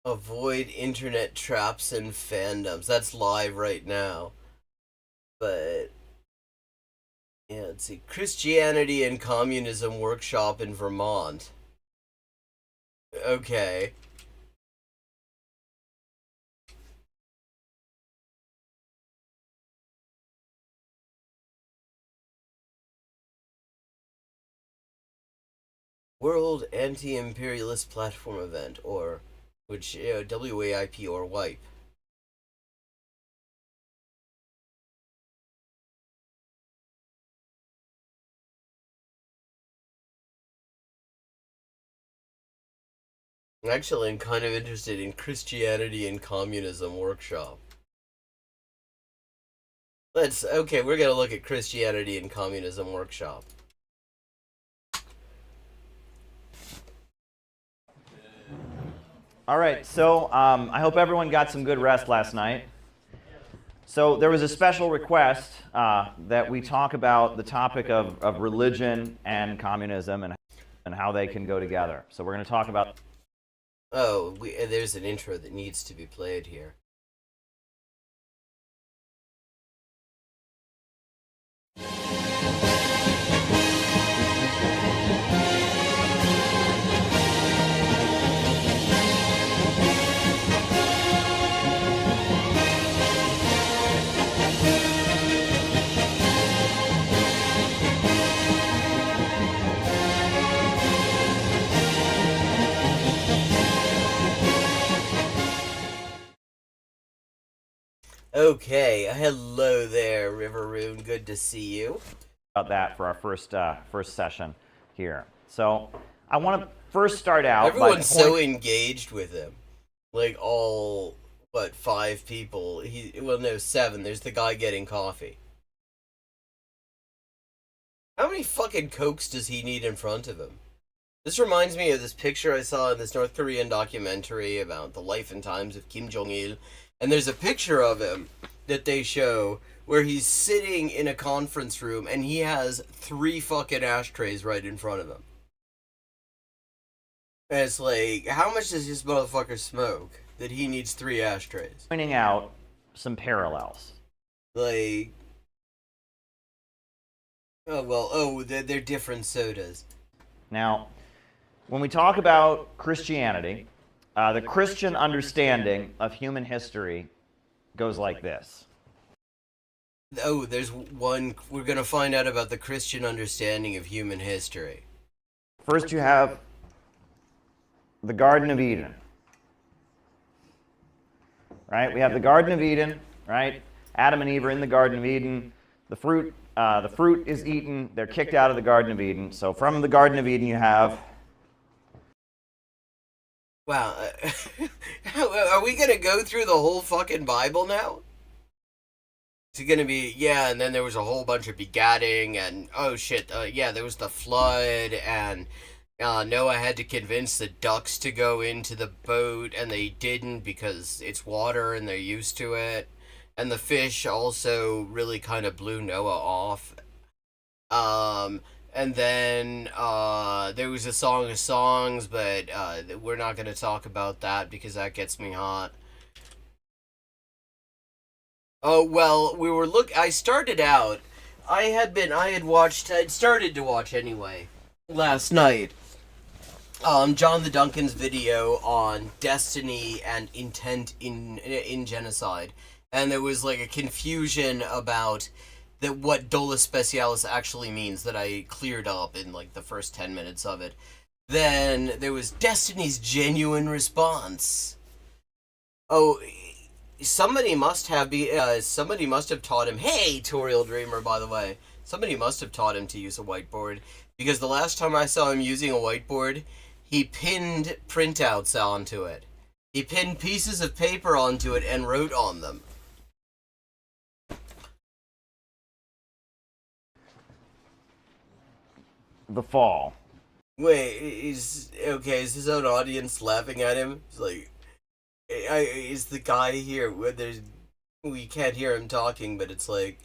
Avoid internet traps and fandoms. That's live right now. But yeah, let's see. Christianity and Communism Workshop in Vermont. Okay. World Anti-Imperialist Platform Event, or which WAIP or WIPE. Actually, I'm kind of interested in Christianity and Communism Workshop. Okay, we're gonna look at Christianity and Communism Workshop. All right, so I hope everyone got some good rest last night. So there was a special request that we talk about the topic of religion and communism and how they can go together. So we're going to talk about... Oh, there's an intro that needs to be played here. Okay, hello there, Riveroon. Good to see you. About that for our first session here. So I want to first start out. Everyone's so engaged with him, like all 5 people. Well, no, 7. There's the guy getting coffee. How many fucking Cokes does he need in front of him? This reminds me of this picture I saw in this North Korean documentary about the life and times of Kim Jong-il. And there's a picture of him that they show where he's sitting in a conference room and he has 3 fucking ashtrays right in front of him. And it's like, how much does this motherfucker smoke that he needs 3 ashtrays? Pointing out some parallels. Like, they're different sodas. Now, when we talk about Christianity, the Christian understanding of human history goes like this. Oh, there's one. We're going to find out about the Christian understanding of human history. First, you have the Garden of Eden. Right? We have the Garden of Eden, right? Adam and Eve are in the Garden of Eden. The fruit is eaten. They're kicked out of the Garden of Eden. So from the Garden of Eden, you have... Wow. Are we going to go through the whole fucking Bible now? Is it going to be, yeah, and then there was a whole bunch of begatting, and, oh shit, yeah, there was the flood, and Noah had to convince the ducks to go into the boat, and they didn't because it's water and they're used to it. And the fish also really kind of blew Noah off. And then there was a Song of Songs, but we're not going to talk about that because that gets me hot. Oh, well, I started out, I'd started to watch anyway, last night, John the Duncan's video on destiny and intent in genocide. And there was like a confusion about what Dolus Specialis actually means that I cleared up in like the first 10 minutes of it. Then there was Destiny's genuine response. Oh, somebody must have taught him. Hey, Toriel Dreamer, by the way, somebody must have taught him to use a whiteboard, because the last time I saw him using a whiteboard, he pinned printouts onto it. He pinned pieces of paper onto it and wrote on them. the fall. Wait, is his own audience laughing at him? It's like, is the guy here? We can't hear him talking, but it's like,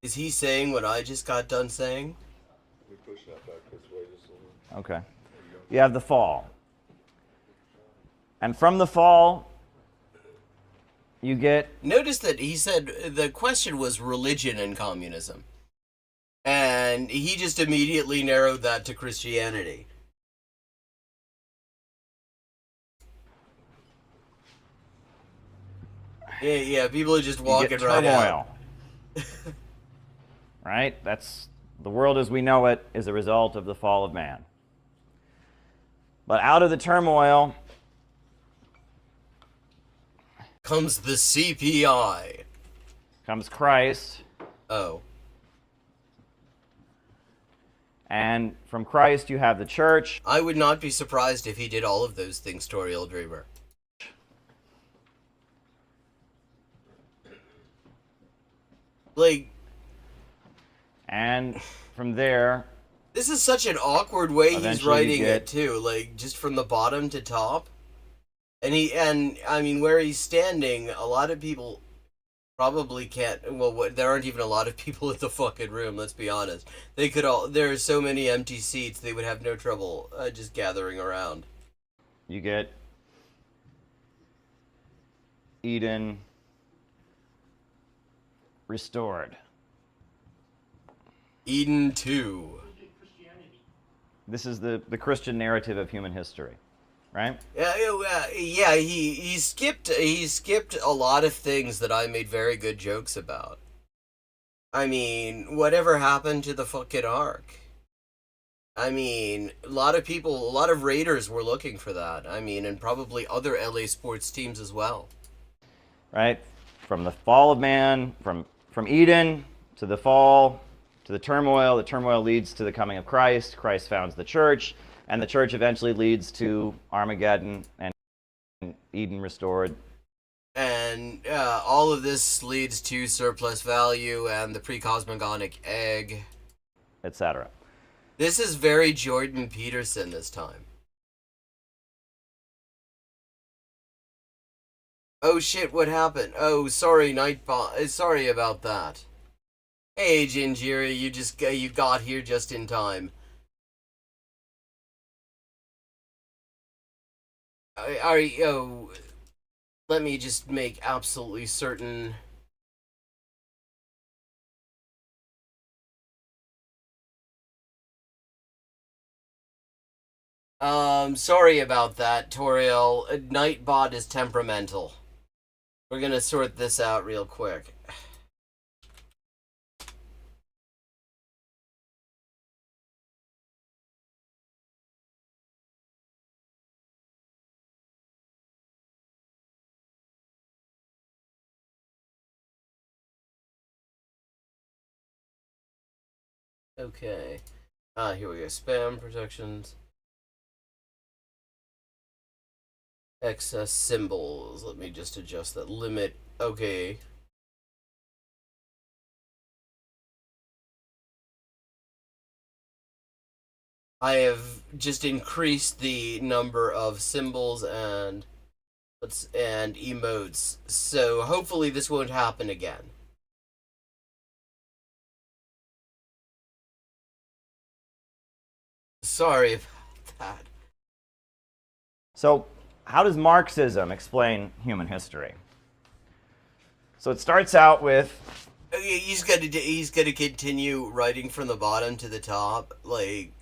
is he saying what I just got done saying? We push that back this way just a little. Okay. You have the fall. And from the fall, you get... Notice that he said the question was religion and communism. And he just immediately narrowed that to Christianity. Yeah, people are just walking right out. Right? That's the world as we know it is a result of the fall of man. But out of the turmoil comes the CPI. Comes Christ. Oh. And from Christ you have the church. I would not be surprised if he did all of those things, Toriel Dreamer. Like, and from there, this is such an awkward way he's writing you it too, like just from the bottom to top. And I mean, where he's standing, a lot of people probably can't. Well, there aren't even a lot of people in the fucking room. Let's be honest. They could all. There are so many empty seats. They would have no trouble just gathering around. You get Eden restored. Eden 2. This is the Christian narrative of human history, right? Yeah. He skipped a lot of things that I made very good jokes about. I mean, whatever happened to the fucking Ark? I mean, a lot of Raiders were looking for that. I mean, and probably other LA sports teams as well. Right? From the fall of man, from Eden to the fall to the turmoil leads to the coming of Christ. Christ founds the church, and the church eventually leads to Armageddon and Eden restored. And all of this leads to surplus value and the pre-cosmogonic egg, etc. This is very Jordan Peterson this time. Oh shit, what happened? Oh, sorry, Nightbot. Sorry about that. Hey, Jinjiri, you got here just in time. Let me just make absolutely certain. Sorry about that, Toriel. Nightbot is temperamental. We're gonna sort this out real quick. Okay. Here we go. Spam protections. Excess symbols. Let me just adjust that limit. Okay. I have just increased the number of symbols and emotes, so hopefully this won't happen again. Sorry about that. So, how does Marxism explain human history? So it starts out with... He's gonna continue writing from the bottom to the top, like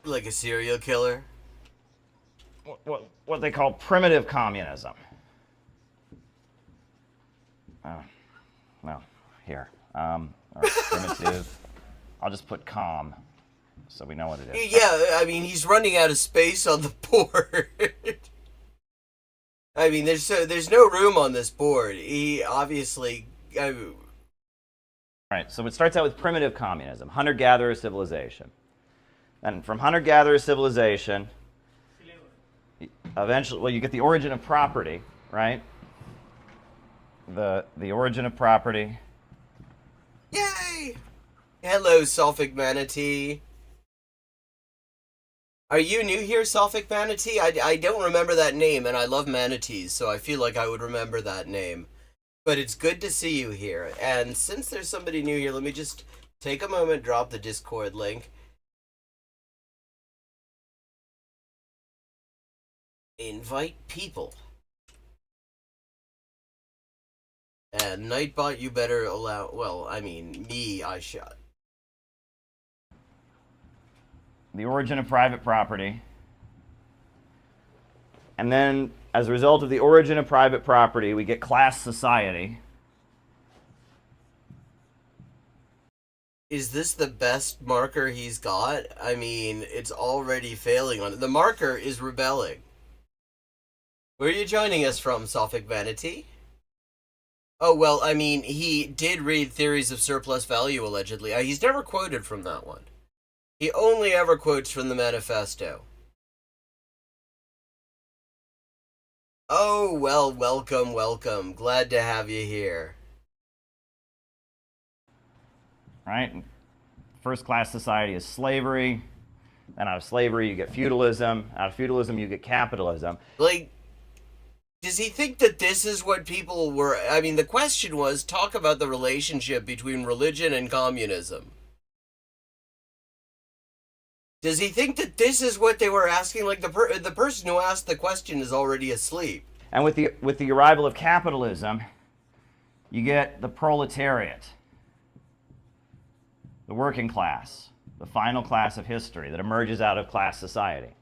a serial killer. What they call primitive communism. No, here. Or primitive. I'll just put com, so we know what it is. Yeah, I mean, he's running out of space on the board. I mean, there's no room on this board. He obviously... Right, so it starts out with primitive communism, hunter-gatherer civilization. And from hunter-gatherer civilization, eventually, well, you get the origin of property, right? The origin of property. Yay! Hello, Sophic Manatee. Are you new here, Sophic Manatee? I don't remember that name, and I love manatees, so I feel like I would remember that name. But it's good to see you here. And since there's somebody new here, let me just take a moment, drop the Discord link. Invite people. And Nightbot, you better allow... Well, I mean, me, I shot. The origin of private property. And then, as a result of the origin of private property, we get class society. Is this the best marker he's got? I mean, it's already failing on it. The marker is rebelling. Where are you joining us from, Sophic Vanity? Oh, well, I mean, he did read Theories of Surplus Value, allegedly. He's never quoted from that one. He only ever quotes from the manifesto. Oh, well, welcome, welcome. Glad to have you here. Right? First class society is slavery. Then out of slavery, you get feudalism. Out of feudalism, you get capitalism. Like, does he think that this is what people were... I mean, the question was, talk about the relationship between religion and communism. Does he think that this is what they were asking? Like, the person who asked the question is already asleep. And with the arrival of capitalism, you get the proletariat, the working class, the final class of history that emerges out of class society.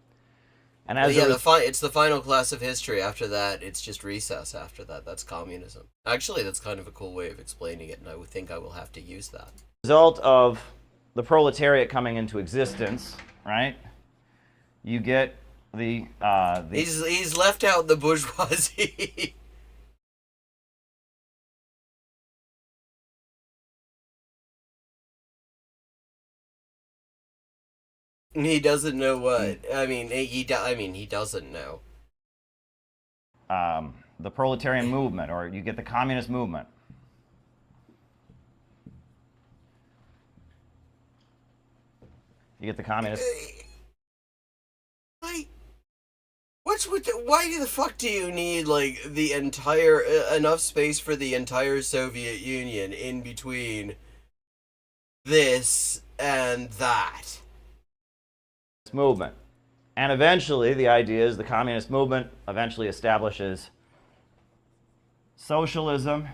And as it's the final class of history. After that, it's just recess. After that, that's communism. Actually, that's kind of a cool way of explaining it, and I would think I will have to use that. Result of the proletariat coming into existence, right? You get the he's left out the bourgeoisie. He doesn't know what. I mean, he doesn't know. The proletarian movement, or you get the communist movement. You get the communist. Like, what's with why the fuck do you need like the entire enough space for the entire Soviet Union in between this and that? Movement. And eventually, the idea is the communist movement eventually establishes socialism.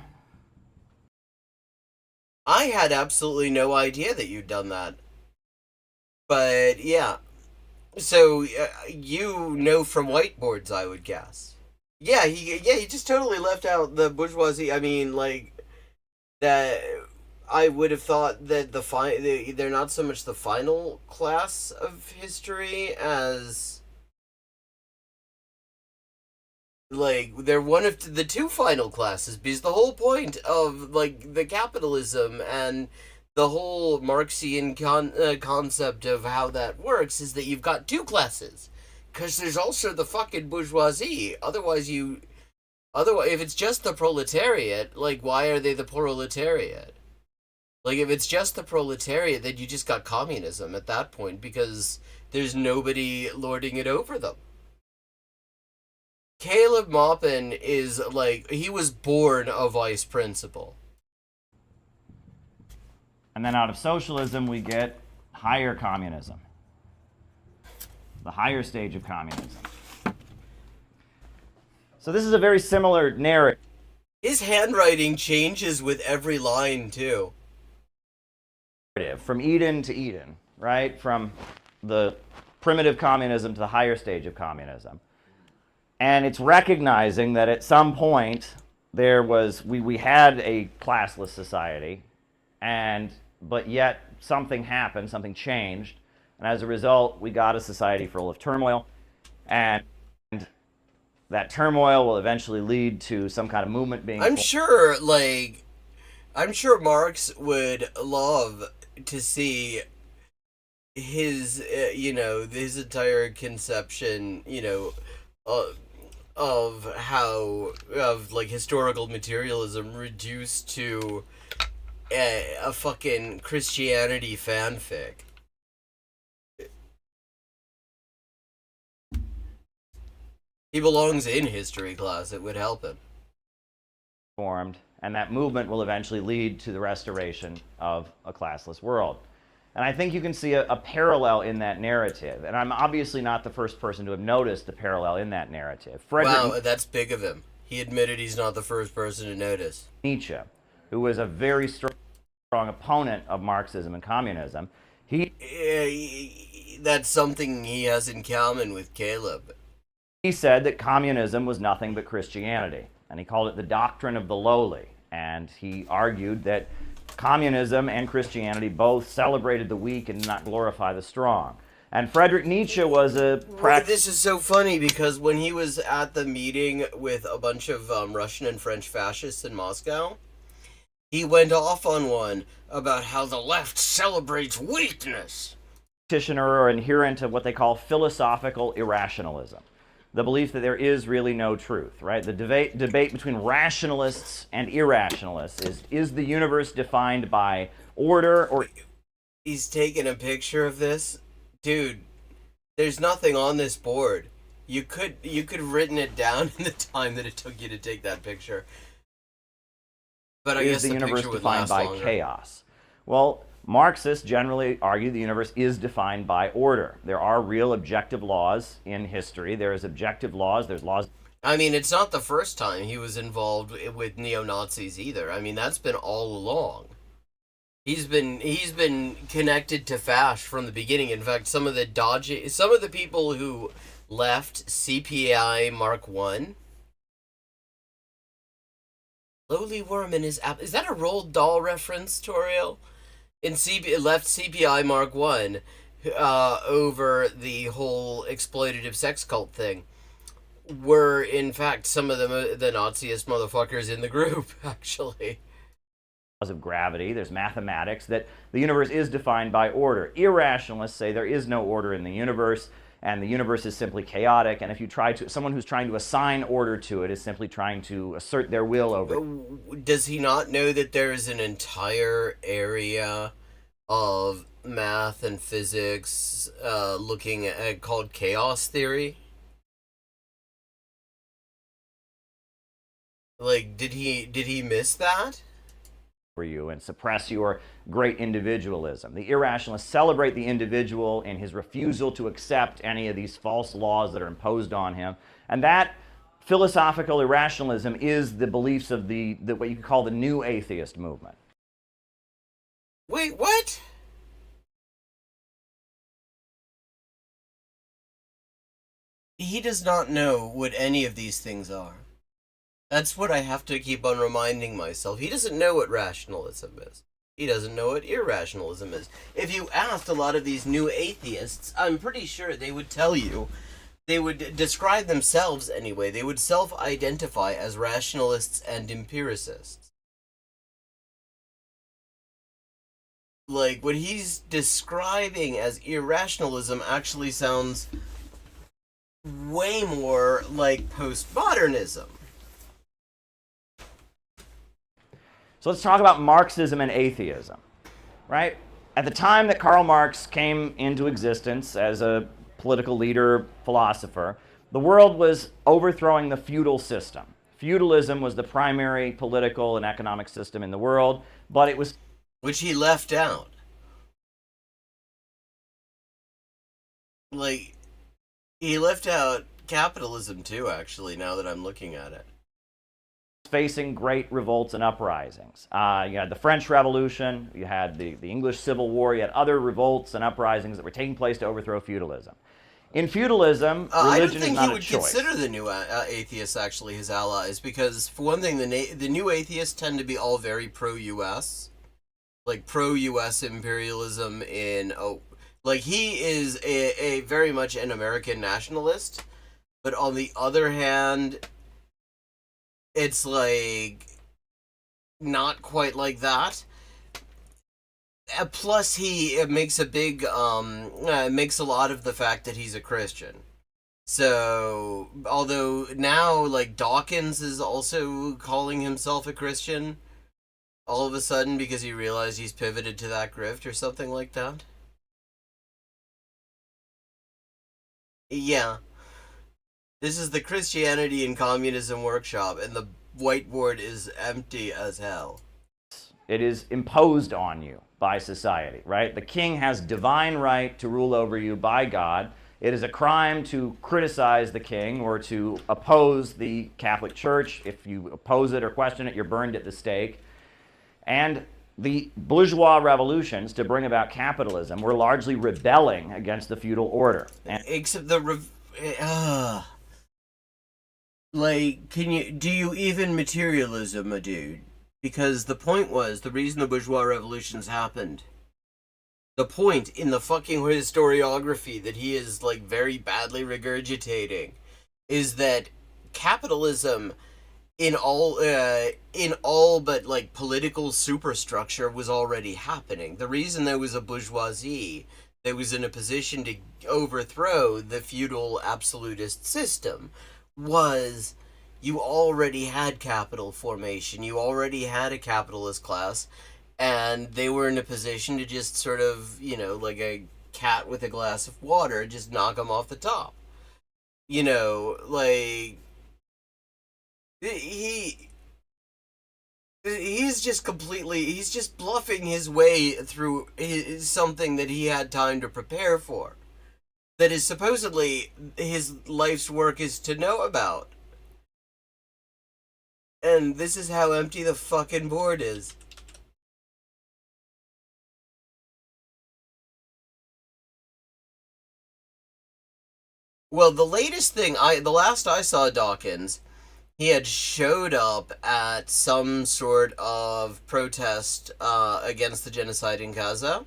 I had absolutely no idea that you'd done that. But yeah. So you know from whiteboards, I would guess. Yeah, he just totally left out the bourgeoisie. I mean, like that. I would have thought that they're not so much the final class of history as like they're one of the two final classes, because the whole point of like the capitalism and the whole Marxian concept of how that works is that you've got two classes, because there's also the fucking bourgeoisie. Otherwise, if it's just the proletariat, like why are they the proletariat? Like, if it's just the proletariat, then you just got communism at that point, because there's nobody lording it over them. Caleb Maupin is, like, he was born a vice principal. And then out of socialism, we get higher communism. The higher stage of communism. So this is a very similar narrative. His handwriting changes with every line, too. From Eden to Eden, right? From the primitive communism to the higher stage of communism. And it's recognizing that at some point we had a classless society, but yet something happened, something changed, and as a result we got a society full of turmoil, and that turmoil will eventually lead to some kind of movement being I'm sure Marx would love to see his, his entire conception, of like historical materialism reduced to a fucking Christianity fanfic. He belongs in history class. It would help him. Formed, and that movement will eventually lead to the restoration of a classless world. And I think you can see a parallel in that narrative. And I'm obviously not the first person to have noticed the parallel in that narrative. Wow, that's big of him. He admitted he's not the first person to notice. Nietzsche, who was a very strong opponent of Marxism and communism, that's something he has in common with Caleb. He said that communism was nothing but Christianity, and he called it the doctrine of the lowly. And he argued that communism and Christianity both celebrated the weak and did not glorify the strong. And Friedrich Nietzsche was a This is so funny because when he was at the meeting with a bunch of Russian and French fascists in Moscow, he went off on one about how the left celebrates weakness. Practitioner or adherent of what they call philosophical irrationalism. The belief that there is really no truth, right? The debate between rationalists and irrationalists is the universe defined by order or... He's taking a picture of this. Dude, there's nothing on this board. You could have written it down in the time that it took you to take that picture. But I guess the universe picture would defined last by longer. Chaos. Well, Marxists generally argue the universe is defined by order. There are real objective laws in history. There's objective laws. There's laws. I mean, it's not the first time he was involved with neo-Nazis either. I mean, that's been all along. He's been connected to Fash from the beginning. In fact, some of the people who left CPI Mark I. Lowly Worm is that a Roald Dahl reference, Toriel? Left CPI Mark I over the whole exploitative sex cult thing were in fact some of the Naziest motherfuckers in the group, actually. Laws of gravity, there's mathematics, that the universe is defined by order. Irrationalists say there is no order in the universe, and the universe is simply chaotic, and if you someone who's trying to assign order to it is simply trying to assert their will over it. Does he not know that there is an entire area of math and physics looking at called chaos theory? Like, did he miss that? For you and suppress your great individualism. The irrationalists celebrate the individual in his refusal to accept any of these false laws that are imposed on him. And that philosophical irrationalism is the beliefs of the what you could call the new atheist movement. Wait, what? He does not know what any of these things are. That's what I have to keep on reminding myself. He doesn't know what rationalism is. He doesn't know what irrationalism is. If you asked a lot of these new atheists, I'm pretty sure they would tell you, they would describe themselves anyway, they would self-identify as rationalists and empiricists. Like, what he's describing as irrationalism actually sounds way more like postmodernism. So let's talk about Marxism and atheism, right? At the time that Karl Marx came into existence as a political leader, philosopher, the world was overthrowing the feudal system. Feudalism was the primary political and economic system in the world, but it was... Which he left out. Like, he left out capitalism too, actually, now that I'm looking at it. Facing great revolts and uprisings. You had the French Revolution, you had the English Civil War, you had other revolts and uprisings that were taking place to overthrow feudalism. In feudalism, religion is not a choice. I don't think he would consider the new atheists actually his allies, because for one thing, the new atheists tend to be all very pro-U.S., like pro-U.S. imperialism like he is a very much an American nationalist, but on the other hand, it's like not quite like that. Plus, he makes a big makes a lot of the fact that he's a Christian. So, although now like Dawkins is also calling himself a Christian, All of a sudden, because he realized he's pivoted to that grift or something like that? Yeah. This is the Christianity and Communism workshop, and the whiteboard is empty as hell. It is imposed on you by society, right? The king has divine right to rule over you by God. It is a crime to criticize the king or to oppose the Catholic Church. If you oppose it or question it, you're burned at the stake. And the bourgeois revolutions to bring about capitalism were largely rebelling against the feudal order. Except the do you even materialism, a dude? Because the point was, the reason the bourgeois revolutions happened, the point in the fucking historiography that he is, like, very badly regurgitating, is that capitalism in all but, like, political superstructure was already happening. The reason there was a bourgeoisie that was in a position to overthrow the feudal absolutist system was you already had capital formation, you already had a capitalist class, and they were in a position to just sort of, you know, like a cat with a glass of water, just knock them off the top. You know, like, he's just bluffing his way through something that he had time to prepare for. That is supposedly his life's work is to know about. And this is how empty the fucking board is. Well, the last I saw Dawkins, he had showed up at some sort of protest against the genocide in Gaza.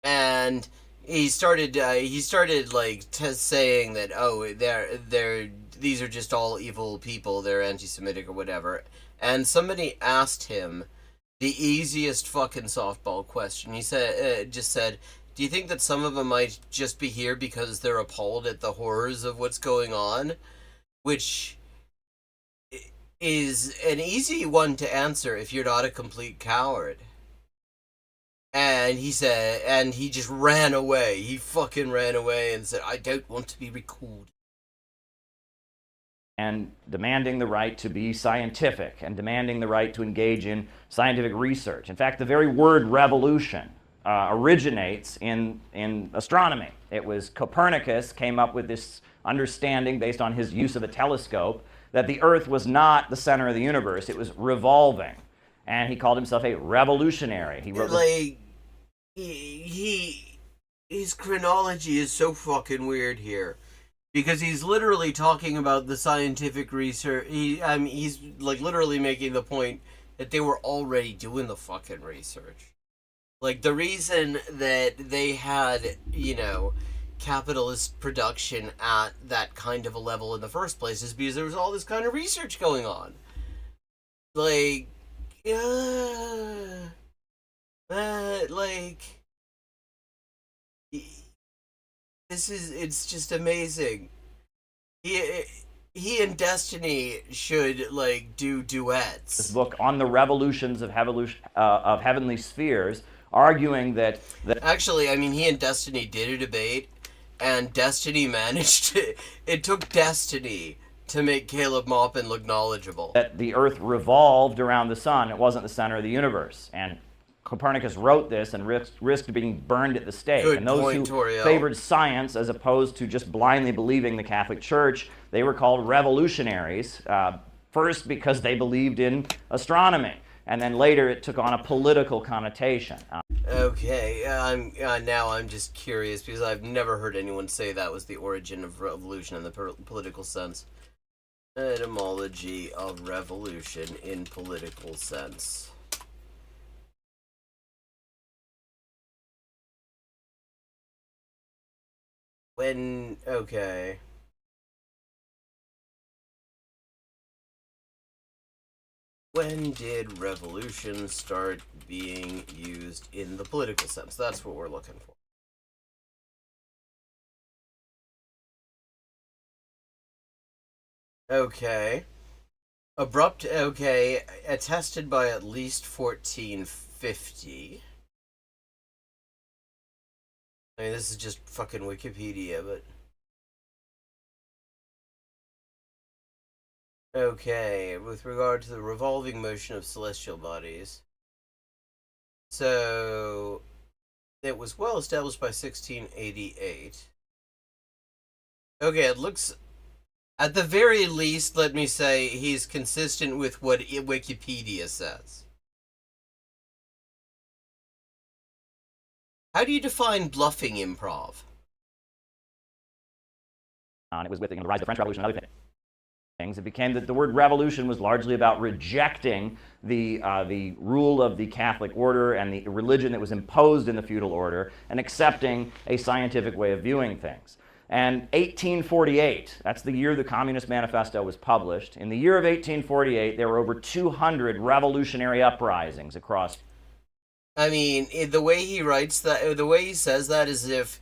And he started like saying that, oh, these are just all evil people, they're anti-Semitic or whatever. And somebody asked him the easiest fucking softball question. He said, do you think that some of them might just be here because they're appalled at the horrors of what's going on? Which is an easy one to answer if you're not a complete coward. And he said, and he just ran away. He fucking ran away and said, I don't want to be recalled. And demanding the right to be scientific and demanding the right to engage in scientific research. In fact, the very word revolution originates in astronomy. It was Copernicus came up with this understanding based on his use of a telescope that the Earth was not the center of the universe, it was revolving. And he called himself a revolutionary. He wrote his chronology is so fucking weird here. Because he's literally talking about the scientific research. He's like literally making the point that they were already doing the fucking research. Like, the reason that they had, you know, capitalist production at that kind of a level in the first place is because there was all this kind of research going on. Like, it's just amazing. He and Destiny should, like, do duets. This book on the revolutions of heavenly spheres, arguing that Actually, I mean, he and Destiny did a debate, and Destiny managed to... It took Destiny to make Caleb Maupin look knowledgeable. that the Earth revolved around the sun. It wasn't the center of the universe. And Copernicus wrote this and risked being burned at the stake. Good and those point, who Toriel. favored science as opposed to just blindly believing the Catholic Church, they were called revolutionaries, first because they believed in astronomy, and then later it took on a political connotation. Okay, now I'm just curious, because I've never heard anyone say that was the origin of revolution in the political sense. Etymology of revolution in political sense. Okay. When did revolution start being used in the political sense? That's what we're looking for. Okay. Abrupt, okay, attested by at least 1450. I mean, this is just fucking Wikipedia, but... Okay, with regard to the revolving motion of celestial bodies. So, it was well established by 1688. Okay, it looks... At the very least, let me say, he's consistent with what Wikipedia says. How do you define bluffing improv? It was with the rise of the French Revolution and other things. It became that the word revolution was largely about rejecting the rule of the Catholic order and the religion that was imposed in the feudal order and accepting a scientific way of viewing things. And 1848, that's the year the Communist Manifesto was published. In the year of 1848, there were over 200 revolutionary uprisings across. I mean, the way he writes that, the way he says that is if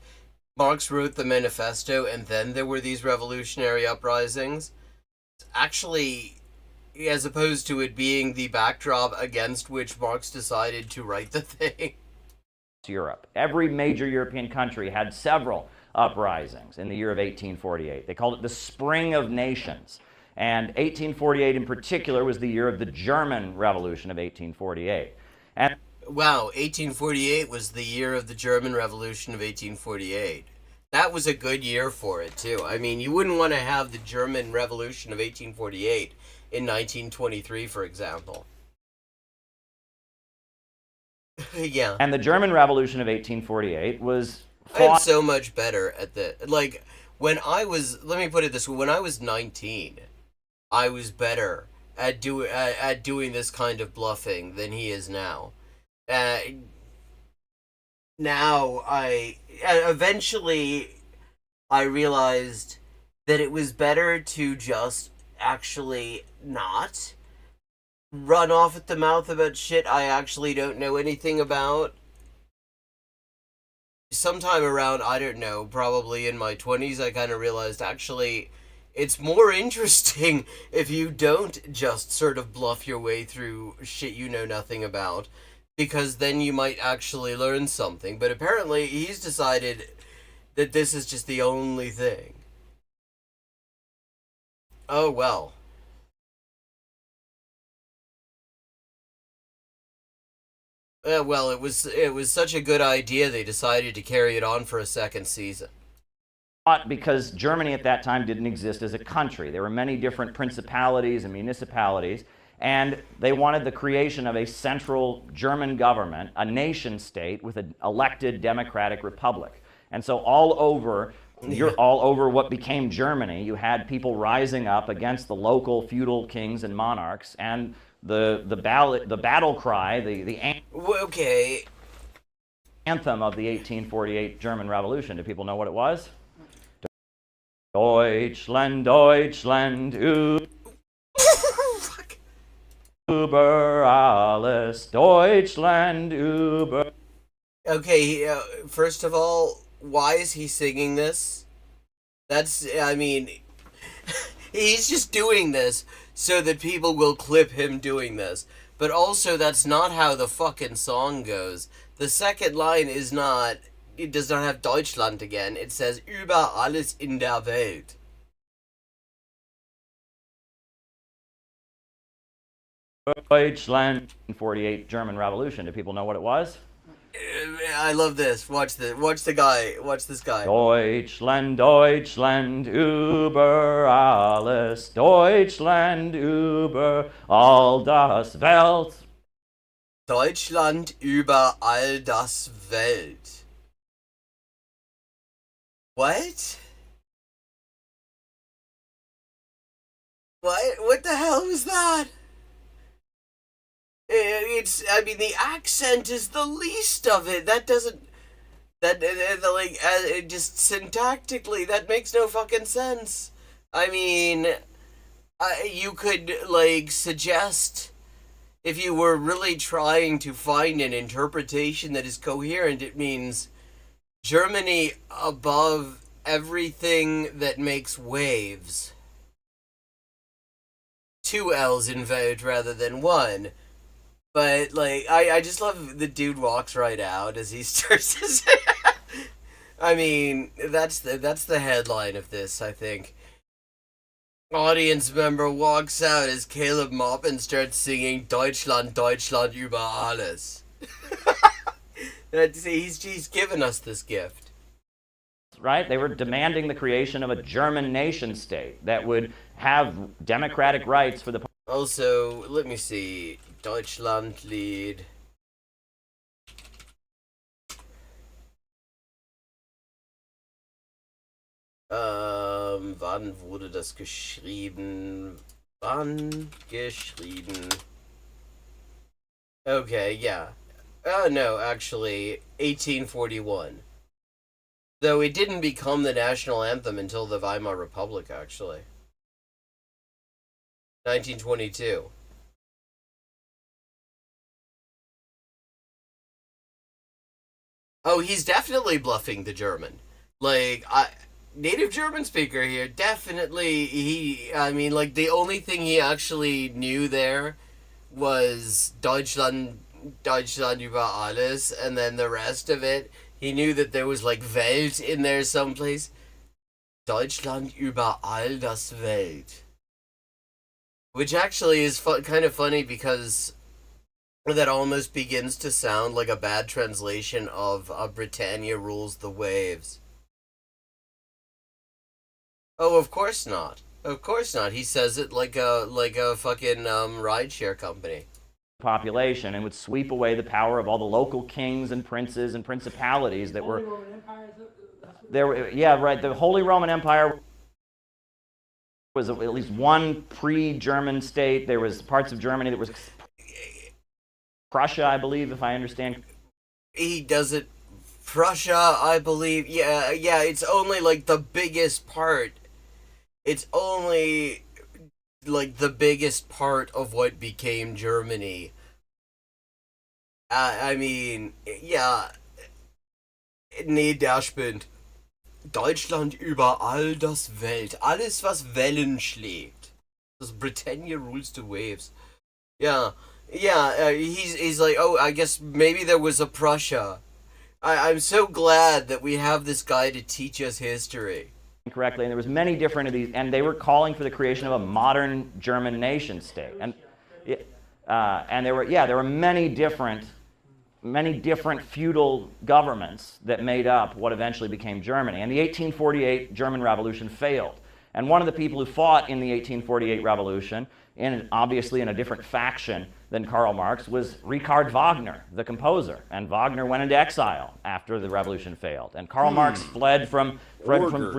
Marx wrote the manifesto and then there were these revolutionary uprisings. Actually, as opposed to it being the backdrop against which Marx decided to write the thing. Europe. Every major European country had several uprisings in the year of 1848. They called it the Spring of Nations. And 1848 in particular was the year of the German Revolution of 1848. And wow, 1848 was the year of the German Revolution of 1848. That was a good year for it, too. I mean, you wouldn't want to have the German Revolution of 1848 in 1923, for example. Yeah. And the German Revolution of 1848 was I'm so much better at the, like, when I was, let me put it this way, when I was 19, I was better at doing this kind of bluffing than he is now. Now eventually I realized that it was better to just actually not run off at the mouth about shit I actually don't know anything about. Sometime around, I don't know, probably in my 20s, I kind of realized actually it's more interesting if you don't just sort of bluff your way through shit you know nothing about, because then you might actually learn something. But apparently he's decided that this is just the only thing. Oh well. Well, it was such a good idea they decided to carry it on for a second season. Because Germany at that time didn't exist as a country. There were many different principalities and municipalities, and they wanted the creation of a central German government, a nation state with an elected democratic republic. And so all over what became Germany, you had people rising up against the local feudal kings and monarchs, and the battle cry, the anthem of the 1848 German Revolution. Do people know what it was? Deutschland, Deutschland, über alles, Deutschland, über. Okay, first of all, why is he singing this? That's, I mean, he's just doing this so that people will clip him doing this. But also, that's not how the fucking song goes. The second line is not, it does not have Deutschland again. It says, über alles in der Welt. Deutschland, 48 German Revolution. Do people know what it was? I love this. Watch the guy. Watch this guy. Deutschland, Deutschland, über alles. Deutschland, über all das Welt. Deutschland über all das Welt. What? What the hell was that? I mean, the accent is the least of it. That doesn't, just syntactically, that makes no fucking sense. I mean, you could, suggest, if you were really trying to find an interpretation that is coherent, it means Germany above everything that makes waves. two L's in Welt rather than one. But, like, I just love the dude walks right out as he starts to say... I mean, that's the headline of this, I think. Audience member walks out as Caleb Maupin starts singing Deutschland, Deutschland über alles. He's given us this gift. Right? They were demanding the creation of a German nation state that would have democratic rights for the... Also, let me see. Deutschlandlied. Wann wurde das geschrieben? Wann geschrieben? Okay, yeah. No, actually, 1841. Though it didn't become the national anthem until the Weimar Republic, actually. 1922. Oh, he's definitely bluffing the German. Like, native German speaker here, definitely, I mean, like, the only thing he actually knew there was Deutschland über alles, and then the rest of it, he knew that there was, like, Welt in there someplace. Deutschland über all das Welt. Which actually is kind of funny because that almost begins to sound like a bad translation of Britannia rules the waves. Oh, of course not. Of course not. He says it like a fucking rideshare company. Population, and would sweep away the power of all the local kings and princes and principalities that were... There, yeah, right. The Holy Roman Empire was at least one pre-German state. There was parts of Germany that was... Prussia, I believe, if I understand. He does it... Prussia, I believe. Yeah, it's only, like, the biggest part. It's only, like, the biggest part of what became Germany. I mean, yeah. Nee, der spinnt. Deutschland über all das Welt. Alles, was Wellen schlägt. Das Britannia rules the waves. Yeah, he's like, oh, I guess maybe there was a Prussia. I'm so glad that we have this guy to teach us history. Correctly, and there was many different of these, and they were calling for the creation of a modern German nation state, and there were many different feudal governments that made up what eventually became Germany. And the 1848 German Revolution failed, and one of the people who fought in the 1848 Revolution, obviously in a different faction than Karl Marx, was Richard Wagner, the composer. And Wagner went into exile after the revolution failed. And Karl Marx fled from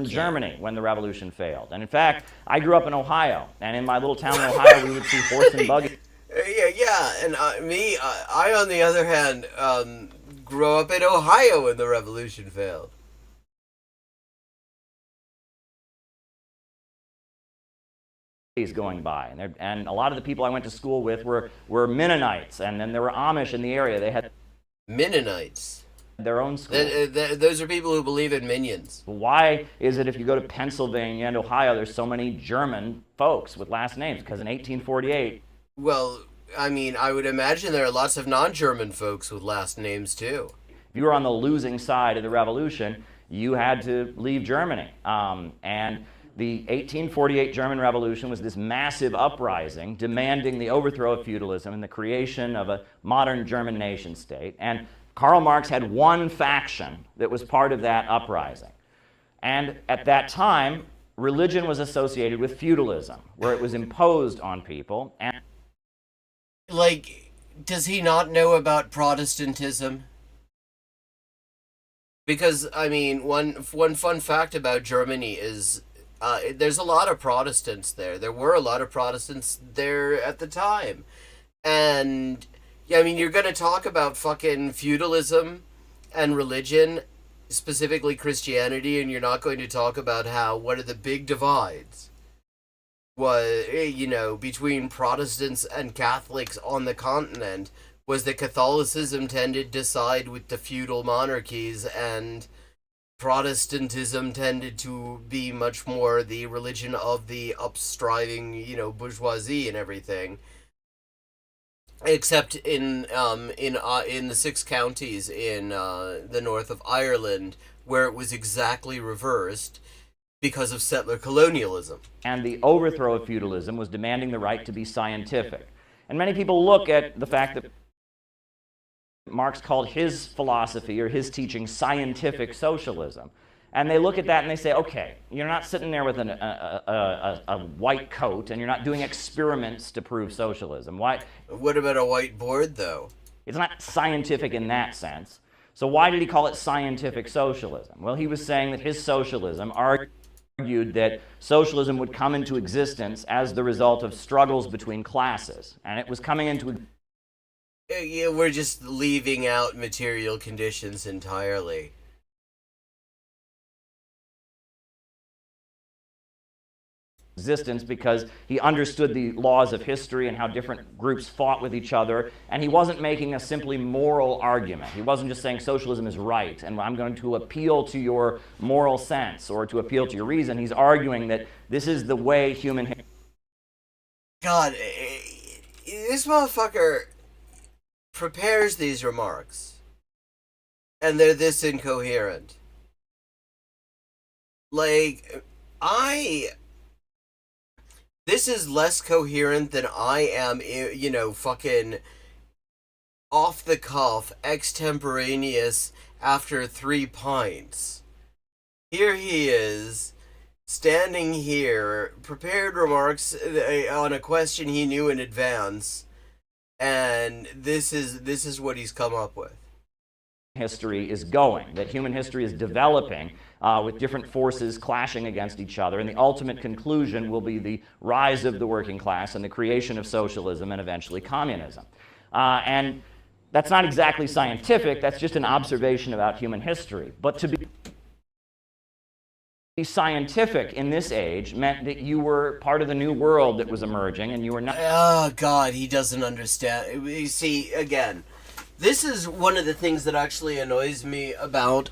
Germany when the revolution failed. And in fact, I grew up in Ohio, and in my little town in Ohio, we would see horse and buggy. Yeah, and I on the other hand, grew up in Ohio when the revolution failed. Going by, and a lot of the people I went to school with were Mennonites, and then there were Amish in the area. They had Mennonites. Their own school. Those are people who believe in minions. Why is it if you go to Pennsylvania and Ohio, there's so many German folks with last names? Because in 1848... Well, I mean, I would imagine there are lots of non-German folks with last names, too. If you were on the losing side of the revolution, you had to leave Germany. And the 1848 German Revolution was this massive uprising demanding the overthrow of feudalism and the creation of a modern German nation state. And Karl Marx had one faction that was part of that uprising. And at that time, religion was associated with feudalism, where it was imposed on people. And like, does he not know about Protestantism? Because, I mean, one fun fact about Germany is there's a lot of Protestants there. There were a lot of Protestants there at the time. And, yeah, I mean, you're going to talk about fucking feudalism and religion, specifically Christianity, and you're not going to talk about what are the big divides between Protestants and Catholics on the continent was that Catholicism tended to side with the feudal monarchies and Protestantism tended to be much more the religion of the upstriving, bourgeoisie and everything. Except in the 6 counties in the north of Ireland, where it was exactly reversed because of settler colonialism. And the overthrow of feudalism was demanding the right to be scientific. And many people look at the fact that Marx called his philosophy or his teaching scientific socialism. And they look at that and they say, okay, you're not sitting there with a white coat and you're not doing experiments to prove socialism. Why? What about a whiteboard, though? It's not scientific in that sense. So why did he call it scientific socialism? Well, he was saying that his socialism argued that socialism would come into existence as the result of struggles between classes. And it was coming into Yeah, we're just leaving out material conditions entirely. existence because he understood the laws of history and how different groups fought with each other, and he wasn't making a simply moral argument. He wasn't just saying socialism is right and I'm going to appeal to your moral sense or to appeal to your reason. He's arguing that this is the way human... God, this motherfucker prepares these remarks, and they're this incoherent. Like, this is less coherent than I am, fucking off the cuff, extemporaneous after 3 pints. Here he is, standing here, prepared remarks on a question he knew in advance, and this is what he's come up with. History is going, that human history is developing with different forces clashing against each other, and the ultimate conclusion will be the rise of the working class and the creation of socialism and eventually communism. And that's not exactly scientific, that's just an observation about human history. But to be scientific in this age meant that you were part of the new world that was emerging, and you were not... Oh, God, he doesn't understand. You see, again, this is one of the things that actually annoys me about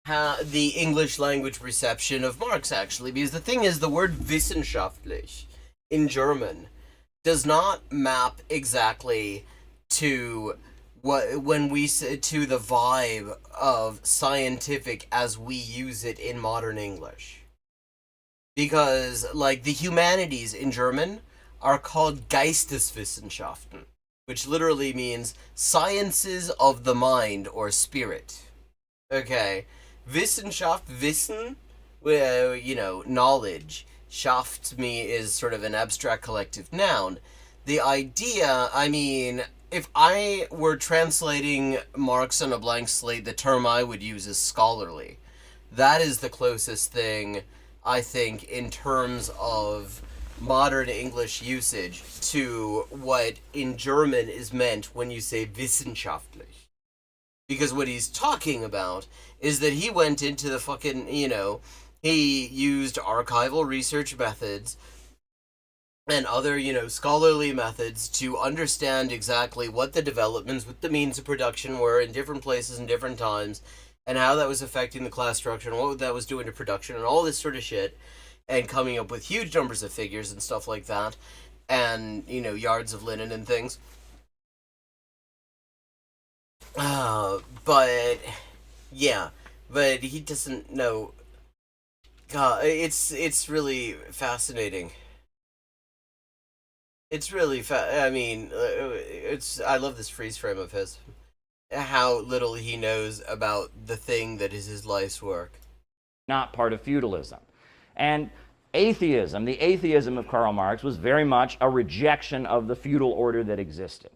the English language reception of Marx, actually, because the thing is, the word wissenschaftlich in German does not map exactly to when we say to the vibe of scientific as we use it in modern English. Because, like, the humanities in German are called Geisteswissenschaften, which literally means sciences of the mind or spirit. Okay. Wissenschaft, wissen, knowledge. Schaft me is sort of an abstract collective noun. The idea, if I were translating Marx on a blank slate, the term I would use is scholarly. That is the closest thing, I think, in terms of modern English usage to what in German is meant when you say wissenschaftlich. Because what he's talking about is that he went into the fucking, he used archival research methods and other, scholarly methods to understand exactly what the developments with the means of production were in different places and different times, and how that was affecting the class structure and what that was doing to production and all this sort of shit, and coming up with huge numbers of figures and stuff like that, and, yards of linen and things. But he doesn't know. God, it's really fascinating. It's really I love this freeze frame of his. How little he knows about the thing that is his life's work. Not part of feudalism. And atheism, the atheism of Karl Marx, was very much a rejection of the feudal order that existed.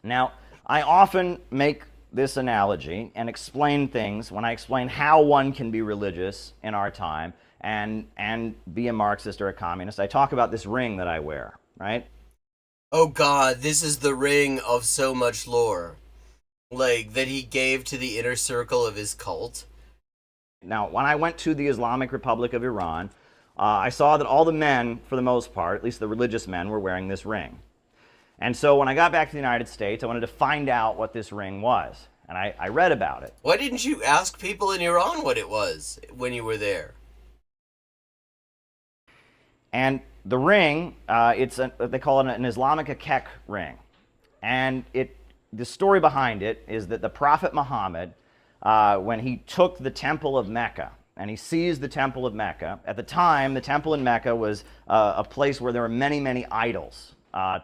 Now, I often make this analogy and explain things when I explain how one can be religious in our time and be a Marxist or a communist. I talk about this ring that I wear, right? Oh God, this is the ring of so much lore. Like, that he gave to the inner circle of his cult. Now, when I went to the Islamic Republic of Iran, I saw that all the men, for the most part, at least the religious men, were wearing this ring. And so when I got back to the United States, I wanted to find out what this ring was. And I read about it. Why didn't you ask people in Iran what it was when you were there? And the ring, they call it an Islamic akek ring. And the story behind it is that the Prophet Muhammad, when he took the Temple of Mecca, and he seized the Temple of Mecca, at the time, the Temple in Mecca was a place where there were many, many idols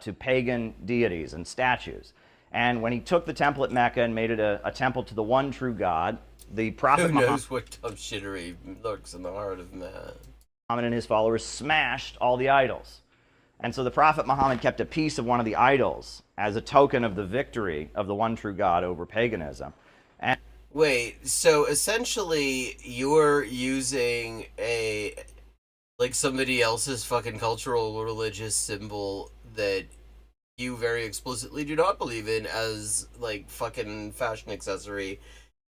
to pagan deities and statues. And when he took the temple at Mecca and made it a temple to the one true God, the Prophet Who Muhammad... knows what dumb shittery lurks in the heart of man? And his followers smashed all the idols. And so the Prophet Muhammad kept a piece of one of the idols as a token of the victory of the one true God over paganism. And wait, so essentially you're using somebody else's fucking cultural or religious symbol that you very explicitly do not believe in as fucking fashion accessory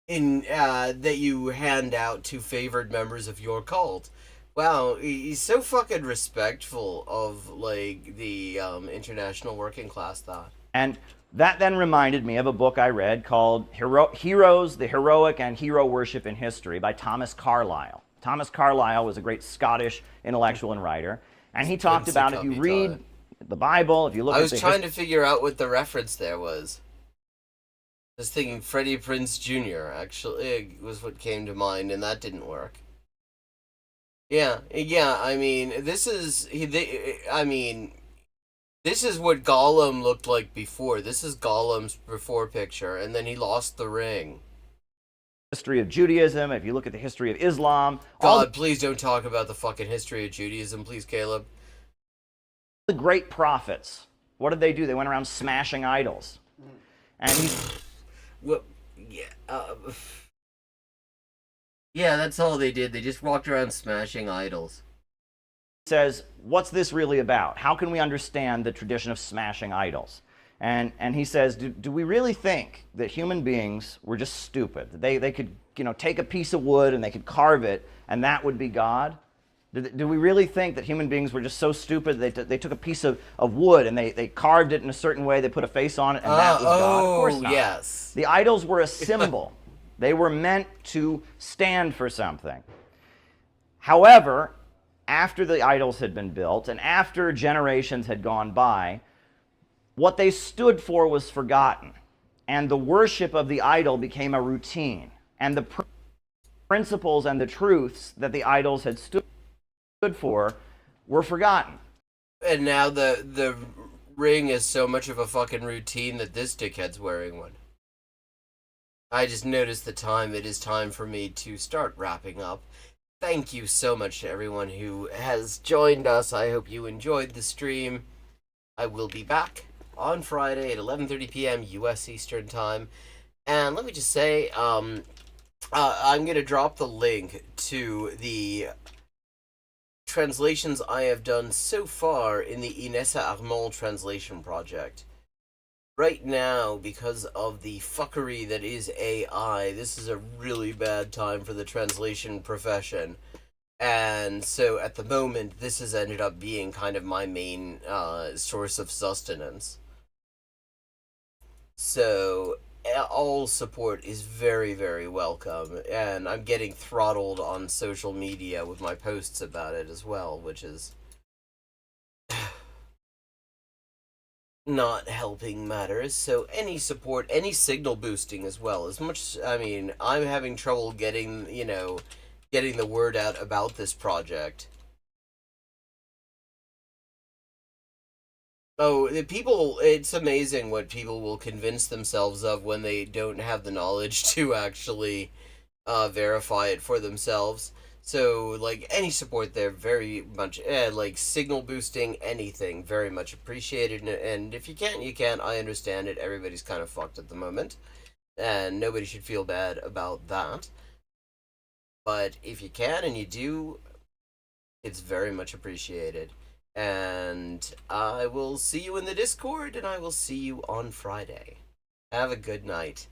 that you hand out to favored members of your cult. Wow, he's so fucking respectful of the international working class thought. And that then reminded me of a book I read called Heroes, the Heroic and Hero Worship in History by Thomas Carlyle. Thomas Carlyle was a great Scottish intellectual and writer, and he talked about, if you read the Bible, if you look at I was trying to figure out what the reference there was. I was thinking Freddie Prinze Jr. actually was what came to mind, and that didn't work. Yeah. I mean, this is what Gollum looked like before. This is Gollum's before picture, and then he lost the ring. History of Judaism, if you look at the history of Islam... God, please don't talk about the fucking history of Judaism, please, Caleb. The great prophets, what did they do? They went around smashing idols. And well, yeah, that's all they did. They just walked around smashing idols. He says, what's this really about? How can we understand the tradition of smashing idols? And he says, do we really think that human beings were just stupid? That they could take a piece of wood and they could carve it, and that would be God? Do we really think that human beings were just so stupid that they took a piece of wood and they carved it in a certain way, they put a face on it, and that was God? Of course not. Yes. The idols were a symbol. They were meant to stand for something. However, after the idols had been built and after generations had gone by, what they stood for was forgotten, and the worship of the idol became a routine, and the principles and the truths that the idols had stood for were forgotten. And now the ring is so much of a fucking routine that this dickhead's wearing one. I just noticed the time. It is time for me to start wrapping up. Thank you so much to everyone who has joined us. I hope you enjoyed the stream. I will be back on Friday at 11:30 p.m. U.S. Eastern Time. And let me just say, I'm going to drop the link to the translations I have done so far in the Inessa Armand translation project. Right now, because of the fuckery that is AI, this is a really bad time for the translation profession. And so at the moment, this has ended up being kind of my main source of sustenance. So all support is very, very welcome. And I'm getting throttled on social media with my posts about it as well, which is not helping matters. So any support, any signal boosting as well. As much, I mean, I'm having trouble getting the word out about this project. Oh, it's amazing what people will convince themselves of when they don't have the knowledge to actually verify it for themselves. So, any support there, very much, signal boosting, anything, very much appreciated. And if you can't, you can't. I understand it. Everybody's kind of fucked at the moment. And nobody should feel bad about that. But if you can and you do, it's very much appreciated. And I will see you in the Discord, and I will see you on Friday. Have a good night.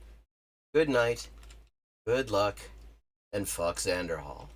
Good night. Good luck. And fuck Xanderhall.